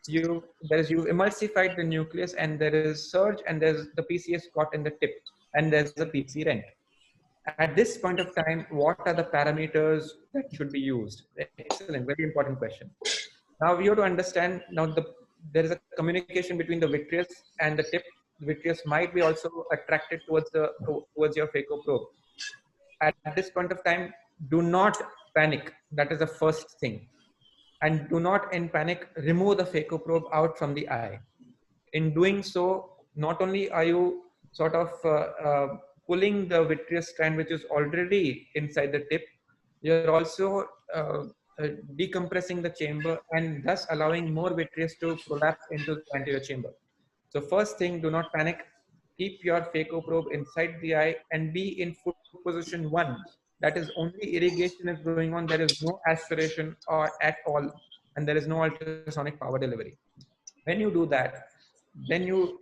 you emulsified the nucleus, and there is surge, and there's the PC is caught in the tip, and there's a PC rent. At this point of time, what are the parameters that should be used? Excellent, very important question. Now we have to understand, now there is a communication between the vitreous and the tip. The vitreous might be also attracted towards your phaco probe. At this point of time, do not panic. That is the first thing. And do not in panic remove the phaco probe out from the eye. In doing so, not only are you sort of pulling the vitreous strand which is already inside the tip, you're also decompressing the chamber and thus allowing more vitreous to collapse into the anterior chamber. So first thing, do not panic. Keep your phaco probe inside the eye and be in foot position 1. That is, only irrigation is going on. There is no aspiration or at all, and there is no ultrasonic power delivery. When you do that, then you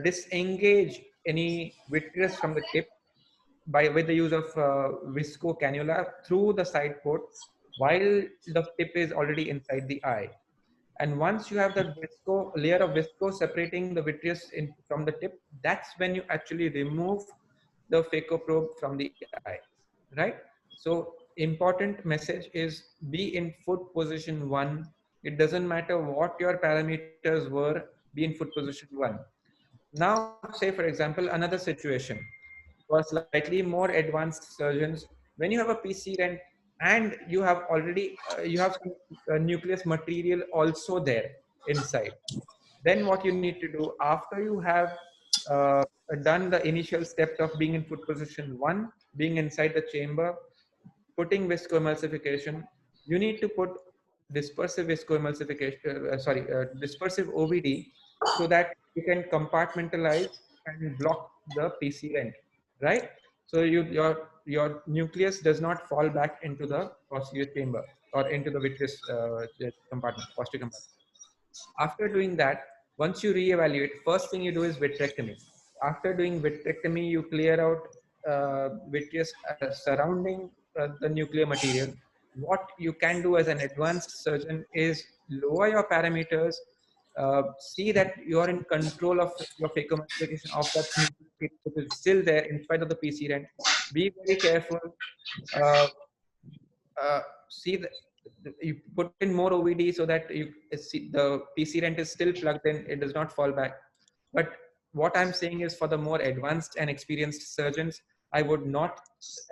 disengage any vitreous from the tip with the use of visco cannula through the side port while the tip is already inside the eye. And once you have the layer of visco separating the vitreous from the tip, that's when you actually remove the phaco probe from the eye, right? So important message is be in foot position 1. It doesn't matter what your parameters were, be in foot position 1. Now, say for example, another situation for slightly more advanced surgeons, when you have a PC rent and you have already you have some nucleus material also there inside, then what you need to do after you have done the initial steps of being in foot position 1, being inside the chamber, putting viscoemulsification, you need to put dispersive viscoemulsification, dispersive OVD, so that you can compartmentalize and block the PC rent, right? So your nucleus does not fall back into the posterior chamber or into the vitreous compartment, posterior compartment. After doing that, once you reevaluate, first thing you do is vitrectomy. After doing vitrectomy, you clear out vitreous surrounding the nuclear material. What you can do as an advanced surgeon is lower your parameters, see that you are in control of your phacoemulsification of that nucleus which is still there in spite of the PC rent. Be very careful. Uh, See that you put in more OVD so that you see the PC rent is still plugged in, it does not fall back. But what I'm saying is, for the more advanced and experienced surgeons, I would not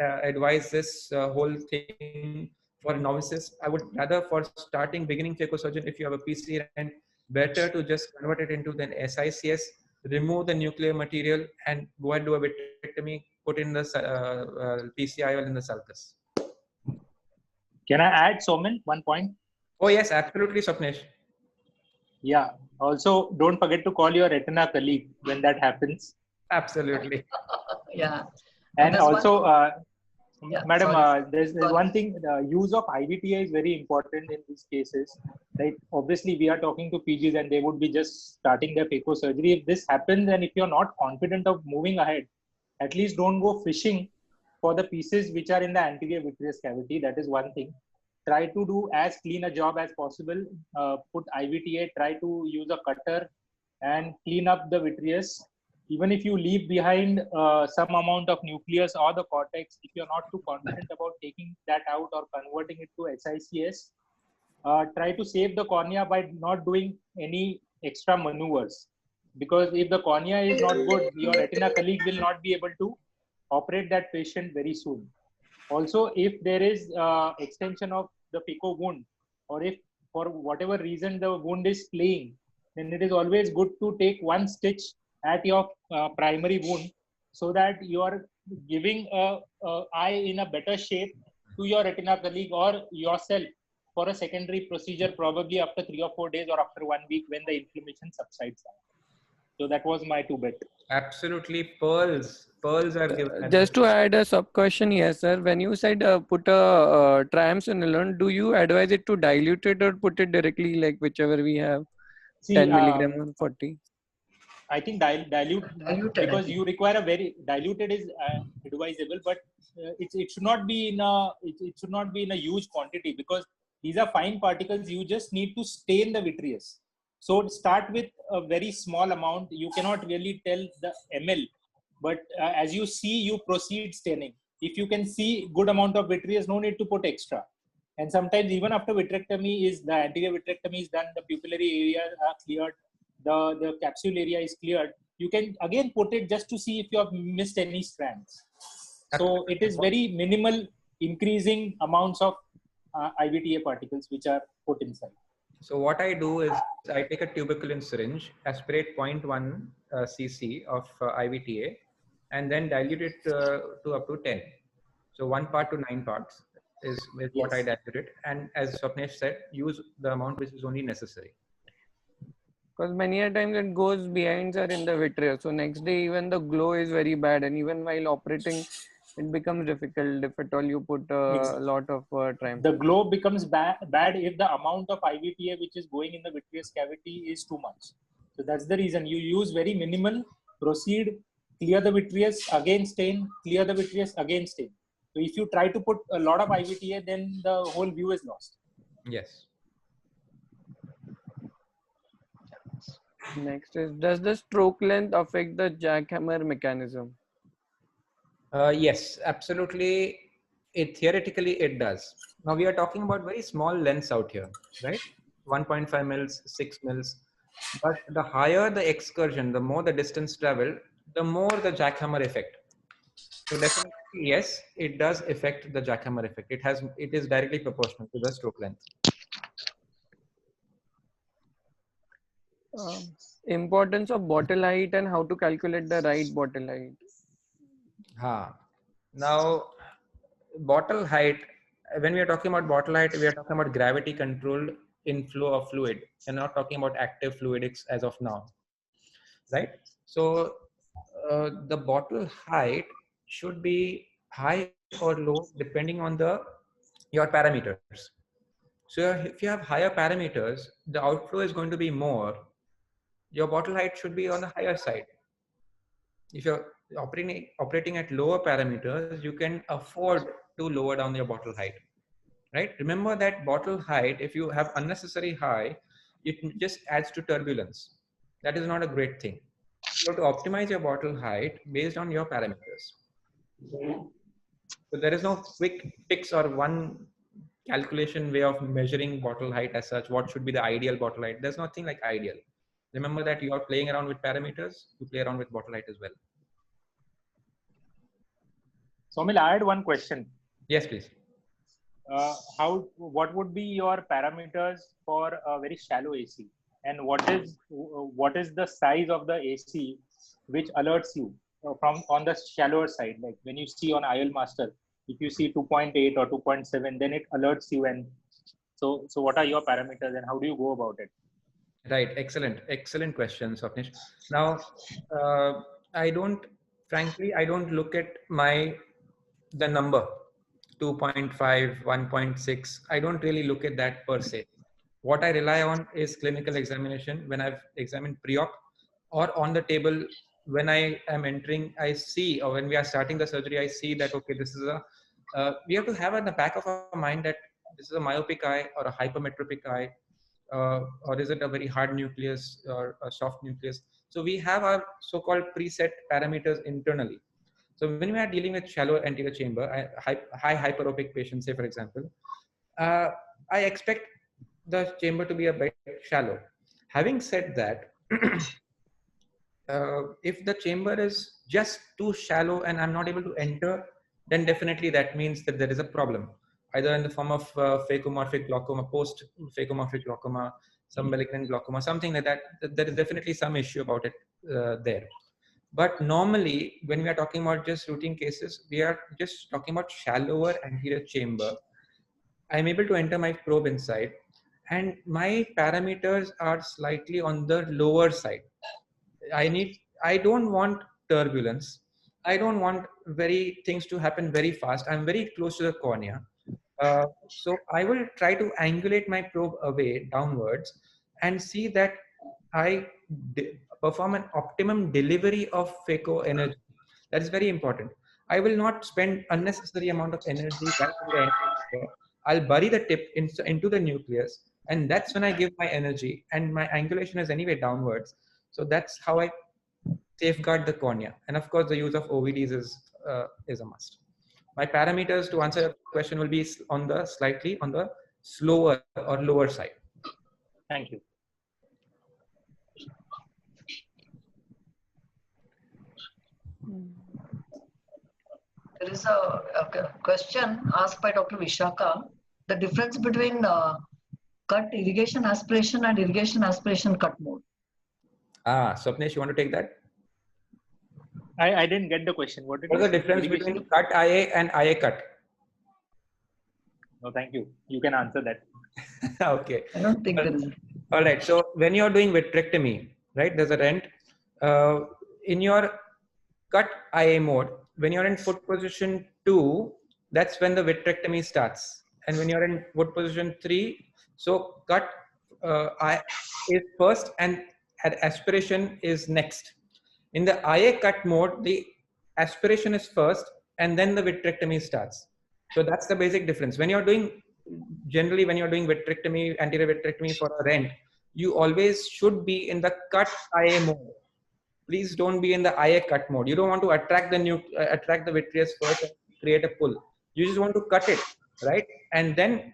advise this whole thing for novices. I would rather, for starting beginning phacosurgeon, if you have a PC rent, better to just convert it into an SICS, remove the nuclear material and go and do a vitrectomy, put in the PCIOL in the sulcus. Can I add, Somin, one point? Oh yes, absolutely, Swapnesh. Yeah. Also, don't forget to call your retina colleague when that happens. Absolutely. Yeah. And there's also, Yeah, Madam, sorry. there's one thing, the use of IVTI is very important in these cases. Right? Obviously, we are talking to PGs and they would be just starting their phaco surgery. If this happens and if you're not confident of moving ahead, at least don't go fishing for the pieces which are in the anterior vitreous cavity. That is one thing. Try to do as clean a job as possible. Put IVTI, try to use a cutter and clean up the vitreous. Even if you leave behind some amount of nucleus or the cortex, if you're not too confident about taking that out or converting it to SICS, try to save the cornea by not doing any extra maneuvers. Because if the cornea is not good, your retina colleague will not be able to operate that patient very soon. Also, if there is extension of the phaco wound, or if for whatever reason the wound is playing, then it is always good to take one stitch at your primary wound, so that you are giving a eye in a better shape to your retina colleague or yourself for a secondary procedure, probably after 3 or 4 days or after 1 week when the inflammation subsides. So that was my 2 bit. Absolutely, pearls are given. Just to add a sub question, yes, sir. When you said put a triamcinolone, do you advise it to dilute it or put it directly, like whichever we have, See, 10 milligram or 40? I think dilute, Diluted, I because think. you require a very diluted is advisable, but it should not be in a it should not be in a huge quantity, because these are fine particles. You just need to stain the vitreous. So start with a very small amount. You cannot really tell the ml, but as you see, you proceed staining. If you can see good amount of vitreous, no need to put extra. And sometimes even after vitrectomy the anterior vitrectomy is done, the pupillary area are cleared, the capsule area is cleared, you can again put it just to see if you have missed any strands. So it is very minimal increasing amounts of IVTA particles which are put inside. So what I do is I take a tuberculin syringe, aspirate 0.1 cc of IVTA, and then dilute it to up to 10. So 1 part to 9 parts is what I dilute it. And as Swapnesh said, use the amount which is only necessary. Because many a times it goes behind, sir, in the vitreous. So next day even the glow is very bad, and even while operating, it becomes difficult if at all you put a lot of triamcinolone. The glow becomes bad if the amount of IVTA which is going in the vitreous cavity is too much. So that's the reason you use very minimal, proceed, clear the vitreous, again stain, clear the vitreous, again stain. So if you try to put a lot of IVTA, then the whole view is lost. Yes. Next is, does the stroke length affect the jackhammer mechanism? Yes, absolutely. Theoretically, it does. Now we are talking about very small lengths out here, right? 1.5 mils, 6 mils. But the higher the excursion, the more the distance traveled, the more the jackhammer effect. So definitely, yes, it does affect the jackhammer effect. It is directly proportional to the stroke length. Importance of bottle height and how to calculate the right bottle height. Now, bottle height, when we are talking about bottle height, we are talking about gravity controlled inflow of fluid. We're not talking about active fluidics as of now, right? So the bottle height should be high or low depending on your parameters. So if you have higher parameters, the outflow is going to be more. Your bottle height should be on the higher side. If you're operating at lower parameters, you can afford to lower down your bottle height, right? Remember that bottle height, if you have unnecessary high, it just adds to turbulence. That is not a great thing. You have to optimize your bottle height based on your parameters. So there is no quick fix or one calculation way of measuring bottle height as such. What should be the ideal bottle height? There's nothing like ideal. Remember that you are playing around with parameters, you play around with bottle height as well. Somil, I had one question. Yes, please. What would be your parameters for a very shallow AC, and what is the size of the AC which alerts you from on the shallower side? Like when you see on IL Master, if you see 2.8 or 2.7, then it alerts you. And so what are your parameters and how do you go about it? Right. Excellent question, Swapnish. Now, frankly, I don't look at the number 2.5, 1.6. I don't really look at that per se. What I rely on is clinical examination. When I've examined pre-op or on the table, when I am entering, I see, or when we are starting the surgery, I see that, okay, this is we have to have in the back of our mind that this is a myopic eye or a hypermetropic eye. Or is it a very hard nucleus or a soft nucleus? So we have our so-called preset parameters internally. So when we are dealing with shallow anterior chamber, high hyperopic patients, say for example, I expect the chamber to be a bit shallow. Having said that, if the chamber is just too shallow and I'm not able to enter, then definitely that means that there is a problem, either in the form of phacomorphic glaucoma, post-phacomorphic glaucoma, some malignant glaucoma, something like that. There is definitely some issue about it there. But normally, when we are talking about just routine cases, we are just talking about shallower anterior chamber. I'm able to enter my probe inside, and my parameters are slightly on the lower side. I don't want turbulence. I don't want things to happen very fast. I'm very close to the cornea. So I will try to angulate my probe away downwards and see that I perform an optimum delivery of phaco energy. That is very important. I will not spend unnecessary amount of energy right in the end. I'll bury the tip into the nucleus, and that's when I give my energy, and my angulation is anyway downwards. So that's how I safeguard the cornea. And of course, the use of OVDs is a must. My parameters, to answer your question, will be slightly on the slower or lower side. Thank you. There is a question asked by Dr. Vishaka. The difference between cut irrigation aspiration and irrigation aspiration cut mode. Swapnesh, you want to take that? I didn't get the question. What is the difference between cut IA and IA cut? No, thank you. You can answer that. Okay. I don't think there is. All right. So when you're doing vitrectomy, right, there's a rent. In your cut IA mode, when you're in foot position 2, that's when the vitrectomy starts. And when you're in foot position 3, so cut is first and aspiration is next. In the IA cut mode, the aspiration is first and then the vitrectomy starts. So that's the basic difference. When you're doing vitrectomy, anterior vitrectomy for a rent, you always should be in the cut IA mode. Please don't be in the IA cut mode. You don't want to attract the vitreous first and create a pull. You just want to cut it, right? And then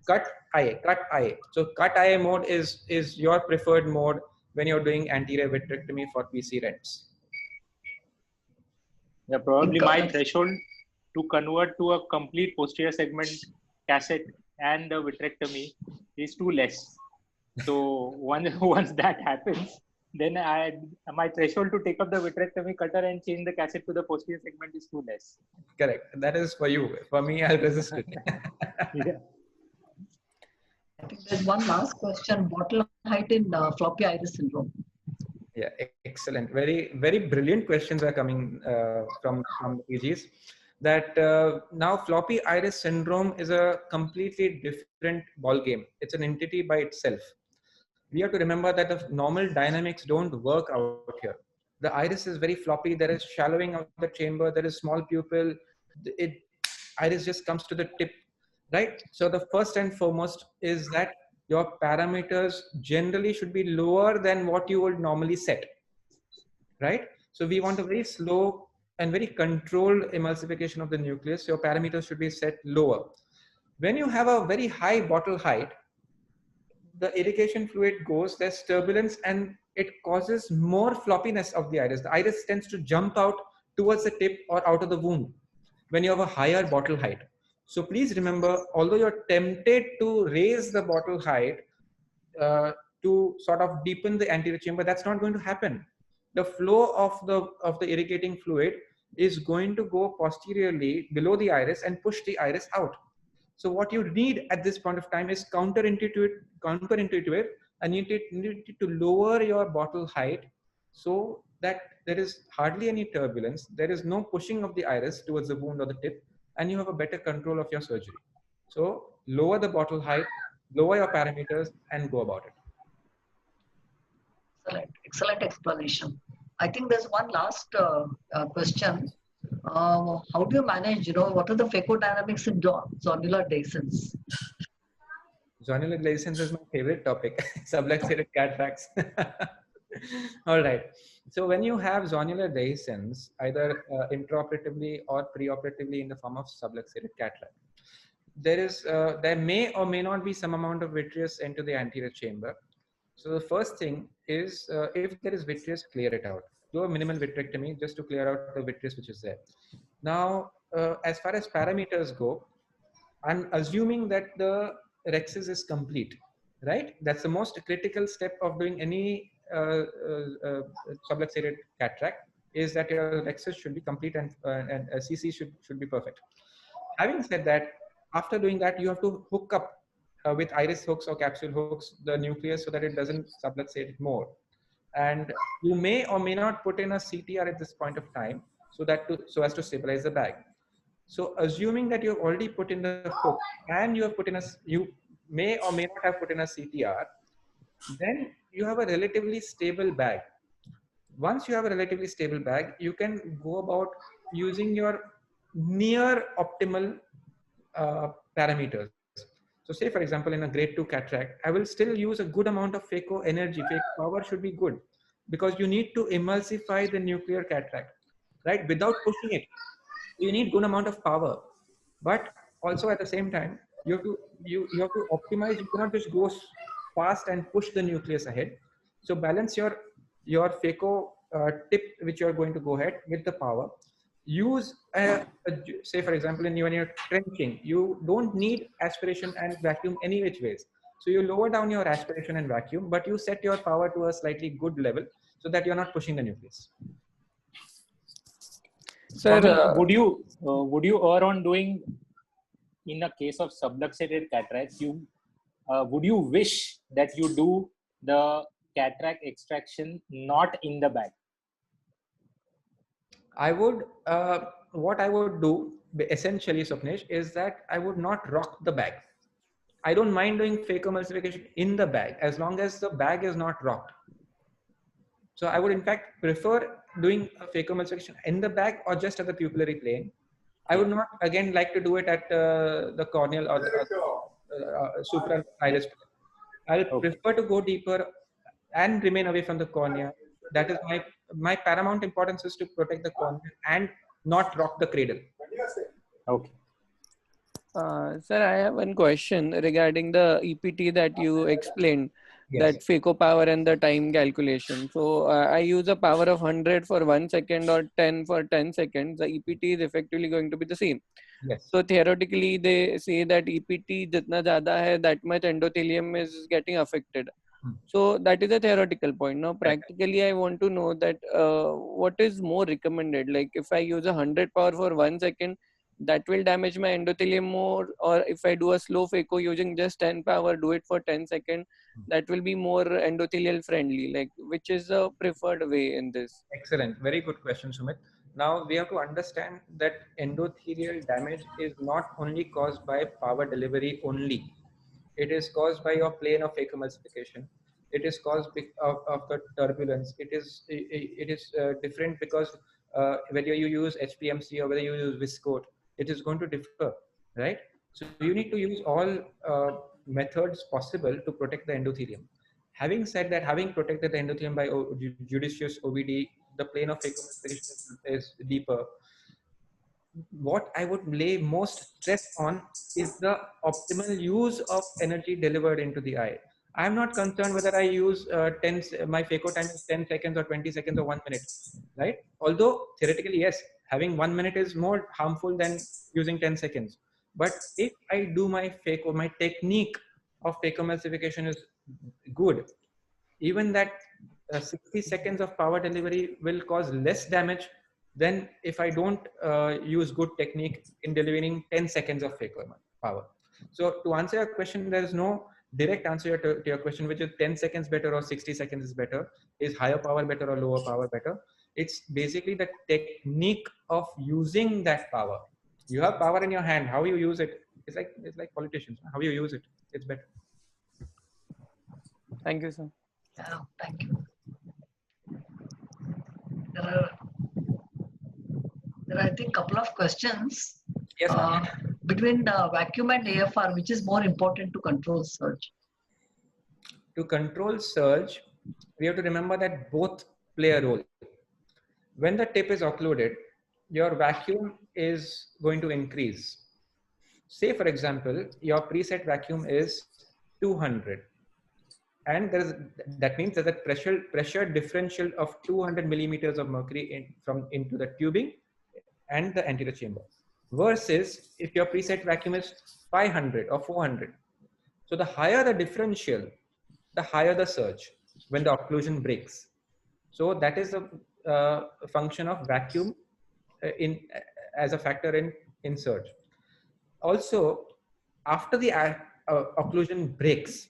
cut IA. So cut IA mode is your preferred mode when you're doing anterior vitrectomy for PC rents. Yeah, probably my threshold to convert to a complete posterior segment cassette and the vitrectomy is too less. So once that happens, then my threshold to take up the vitrectomy cutter and change the cassette to the posterior segment is too less. Correct. That is for you. For me, I'll resist it. Yeah. I think there's one last question. Bottle height in floppy iris syndrome. Yeah, excellent. Very brilliant questions are coming from the PGs. That now floppy iris syndrome is a completely different ball game. It's an entity by itself. We have to remember that the normal dynamics don't work out here. The iris is very floppy. There is shallowing of the chamber. There is small pupil. Iris just comes to the tip, right? So the first and foremost is that your parameters generally should be lower than what you would normally set, right? So we want a very slow and very controlled emulsification of the nucleus. Your parameters should be set lower. When you have a very high bottle height, the irrigation fluid goes, there's turbulence, and it causes more floppiness of the iris. The iris tends to jump out towards the tip or out of the wound when you have a higher bottle height. So please remember, although you're tempted to raise the bottle height to sort of deepen the anterior chamber, that's not going to happen. The flow of the irrigating fluid is going to go posteriorly below the iris and push the iris out. So what you need at this point of time is counterintuitive, and you need to lower your bottle height so that there is hardly any turbulence, there is no pushing of the iris towards the wound or the tip, and you have a better control of your surgery. So lower the bottle height, lower your parameters, and go about it. Excellent explanation. I think there's one last question. How do you manage, what are the phaco-dynamics in zonular dehiscence? Zonular dehiscence is my favorite topic, subluxated cataracts. All right. So when you have zonular dehiscence, either intraoperatively or preoperatively in the form of subluxated cataract, there may or may not be some amount of vitreous into the anterior chamber. So the first thing is, if there is vitreous, clear it out. Do a minimal vitrectomy just to clear out the vitreous which is there. Now, as far as parameters go, I'm assuming that the rhexis is complete, right? That's the most critical step of doing any subluxated cataract, is that your rhexis should be complete and CC should be perfect. Having said that, after doing that, you have to hook up with iris hooks or capsule hooks the nucleus so that it doesn't subluxate more. And you may or may not put in a CTR at this point of time so as to stabilize the bag. So assuming that you've already put in the hook and you may or may not have put in a CTR, then you have a relatively stable bag. Once you have a relatively stable bag, you can go about using your near optimal parameters. So say, for example, in a grade 2 cataract, I will still use a good amount of phaco energy. Phaco power should be good because you need to emulsify the nuclear cataract, right? Without pushing it. You need good amount of power, but also at the same time, you have to optimize. You cannot just go fast and push the nucleus ahead. So balance your phaco tip, which you are going to go ahead with the power. Use say, for example, when you're trenching, you don't need aspiration and vacuum any which ways. So you lower down your aspiration and vacuum, but you set your power to a slightly good level so that you're not pushing the nucleus. Sir, would you err on doing, in a case of subluxated cataracts, would you wish that you do the cataract extraction not in the bag? I would, what I would do essentially, Swapnesh, is that I would not rock the bag. I don't mind doing phacoemulsification in the bag as long as the bag is not rocked. So I would in fact prefer doing a phacoemulsification in the bag or just at the pupillary plane. I would not again like to do it at the corneal or the supra iris. I will prefer to go deeper and remain away from the cornea. That is my paramount importance, is to protect the cornea and not rock the cradle. Okay. Sir, I have one question regarding the EPT that you explained, that phaco power and the time calculation. So I use a power of 100 for 1 second or 10 for 10 seconds. The EPT is effectively going to be the same. Yes. So theoretically, they say that EPT jitna zyada hai, that much endothelium is getting affected. So that is a theoretical point. Now, practically, I want to know that what is more recommended. Like if I use 100 power for 1 second, that will damage my endothelium more. Or if I do a slow phaco using just 10 power, do it for 10 seconds, that will be more endothelial friendly. Like which is the preferred way in this? Excellent. Very good question, Sumit. Now we have to understand that endothelial damage is not only caused by power delivery only. It is caused by your plane of phacoemulsification. It is caused of the turbulence. It is different because whether you use HPMC or whether you use viscoat, it is going to differ, right? So you need to use all methods possible to protect the endothelium. Having said that, having protected the endothelium by judicious OBD, the plane of phacoemulsification is deeper. What I would lay most stress on is the optimal use of energy delivered into the eye. I'm not concerned whether I use my phaco time is 10 seconds or 20 seconds or 1 minute, right? Although theoretically, yes, having 1 minute is more harmful than using 10 seconds. But if I do my phaco, my technique of phacoemulsification is good, even that 60 seconds of power delivery will cause less damage than if I don't use good technique in delivering 10 seconds of power. So to answer your question, there is no direct answer to your question, which is 10 seconds better or 60 seconds is better. Is higher power better or lower power better? It's basically the technique of using that power. You have power in your hand. How you use it? It's like politicians. How you use it? It's better. Thank you, sir. Yeah, thank you. There are, I think, couple of questions. Yes, between the vacuum and AFR, which is more important to control surge? To control surge, we have to remember that both play a role. When the tip is occluded, your vacuum is going to increase. Say, for example, your preset vacuum is 200. And that means there's a pressure differential of 200 millimeters of mercury into the tubing and the anterior chamber. Versus if your preset vacuum is 500 or 400. So the higher the differential, the higher the surge when the occlusion breaks. So that is a function of vacuum as a factor in surge. Also, after the occlusion breaks,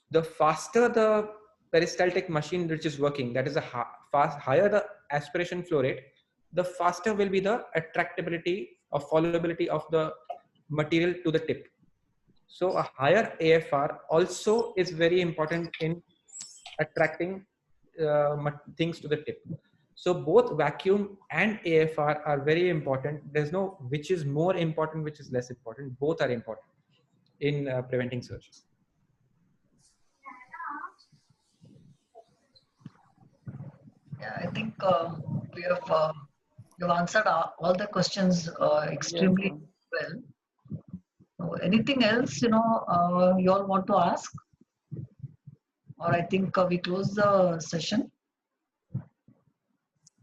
the faster the peristaltic machine which is working, that is higher the aspiration flow rate, the faster will be the attractability or followability of the material to the tip. So a higher AFR also is very important in attracting things to the tip. So both vacuum and AFR are very important. There's no which is more important, which is less important. Both are important in preventing surge. Yeah, I think we have you've answered all the questions extremely well. So anything else, you all want to ask? Or I think we close the session.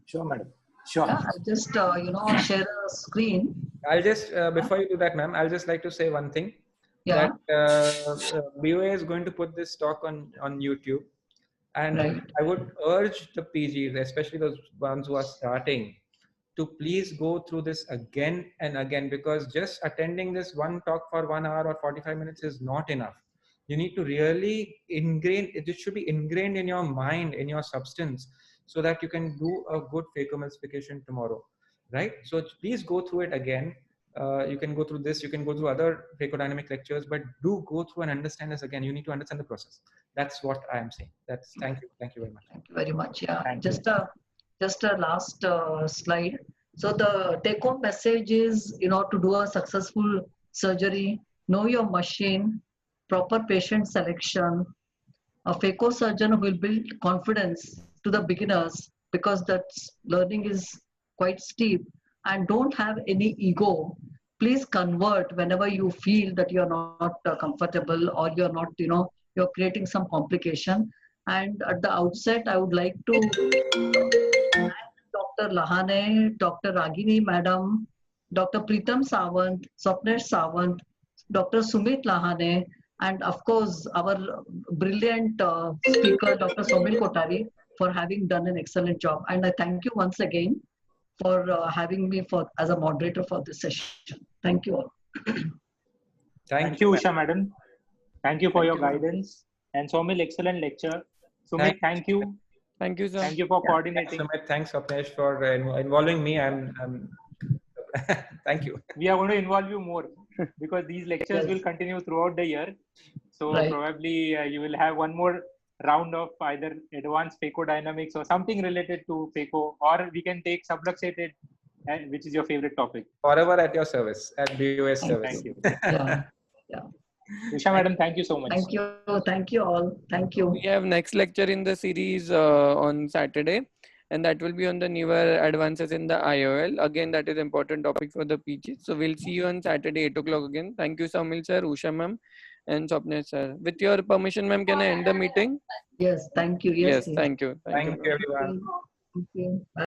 Sure, madam. Sure. Yeah, I'll just share a screen. I'll just before you do that, ma'am, I'll just like to say one thing. Yeah. That BOA is going to put this talk on YouTube, and Right. I would urge the PGs, especially those ones who are starting, to please go through this again and again, because just attending this one talk for 1 hour or 45 minutes is not enough. You need to really ingrain it. It should be ingrained in your mind, in your substance, so that you can do a good phacoemulsification tomorrow, right? So please go through it again. You can go through this, you can go through other phaco-dynamic lectures, but do go through and understand this again. You need to understand the process. That's what I am saying. Thank you very much. Thank you very much. Yeah, Thank just a last slide. So the take-home message is, to do a successful surgery, know your machine, proper patient selection. A phaco surgeon will build confidence to the beginners, because that learning is quite steep, and don't have any ego. Please convert whenever you feel that you're not comfortable, or you're not, you're creating some complication. And at the outset, I would like to thank Dr. Lahane, Dr. Ragini Madam, Dr. Pritam Sawant, Swapnesh Sawant, Dr. Sumit Lahane, and of course our brilliant speaker, Dr. Somil Kotari, for having done an excellent job. And I thank you once again for having me for as a moderator for this session. Thank you all. Thank you, ma'am. Usha madam. Thank you for Thank your you, ma'am. guidance. And Somil, excellent lecture. Sumit, thank you. Thank you, sir. Thank you for Yeah. coordinating. Sumit, thanks Swapnesh for involving me. I'm thank you. We are going to involve you more because these lectures Yes. will continue throughout the year. So Right. probably you will have one more round of either advanced phaco dynamics or something related to phaco, or we can take subluxated, which is your favorite topic. Forever at your service, at BOS Thank service. Thank you. Yeah. Usha madam, thank you so much. Thank you. Thank you all. Thank you. We have next lecture in the series on Saturday, and that will be on the newer advances in the IOL. Again, that is important topic for the PG. So we'll see you on Saturday 8 o'clock again. Thank you, Samil sir, Usha ma'am, and Swapnesh sir. With your permission, ma'am, can I end the meeting? Yes. Thank you. Yes. Yes, thank you. Thank you, Thank everyone. you. Thank you. Bye.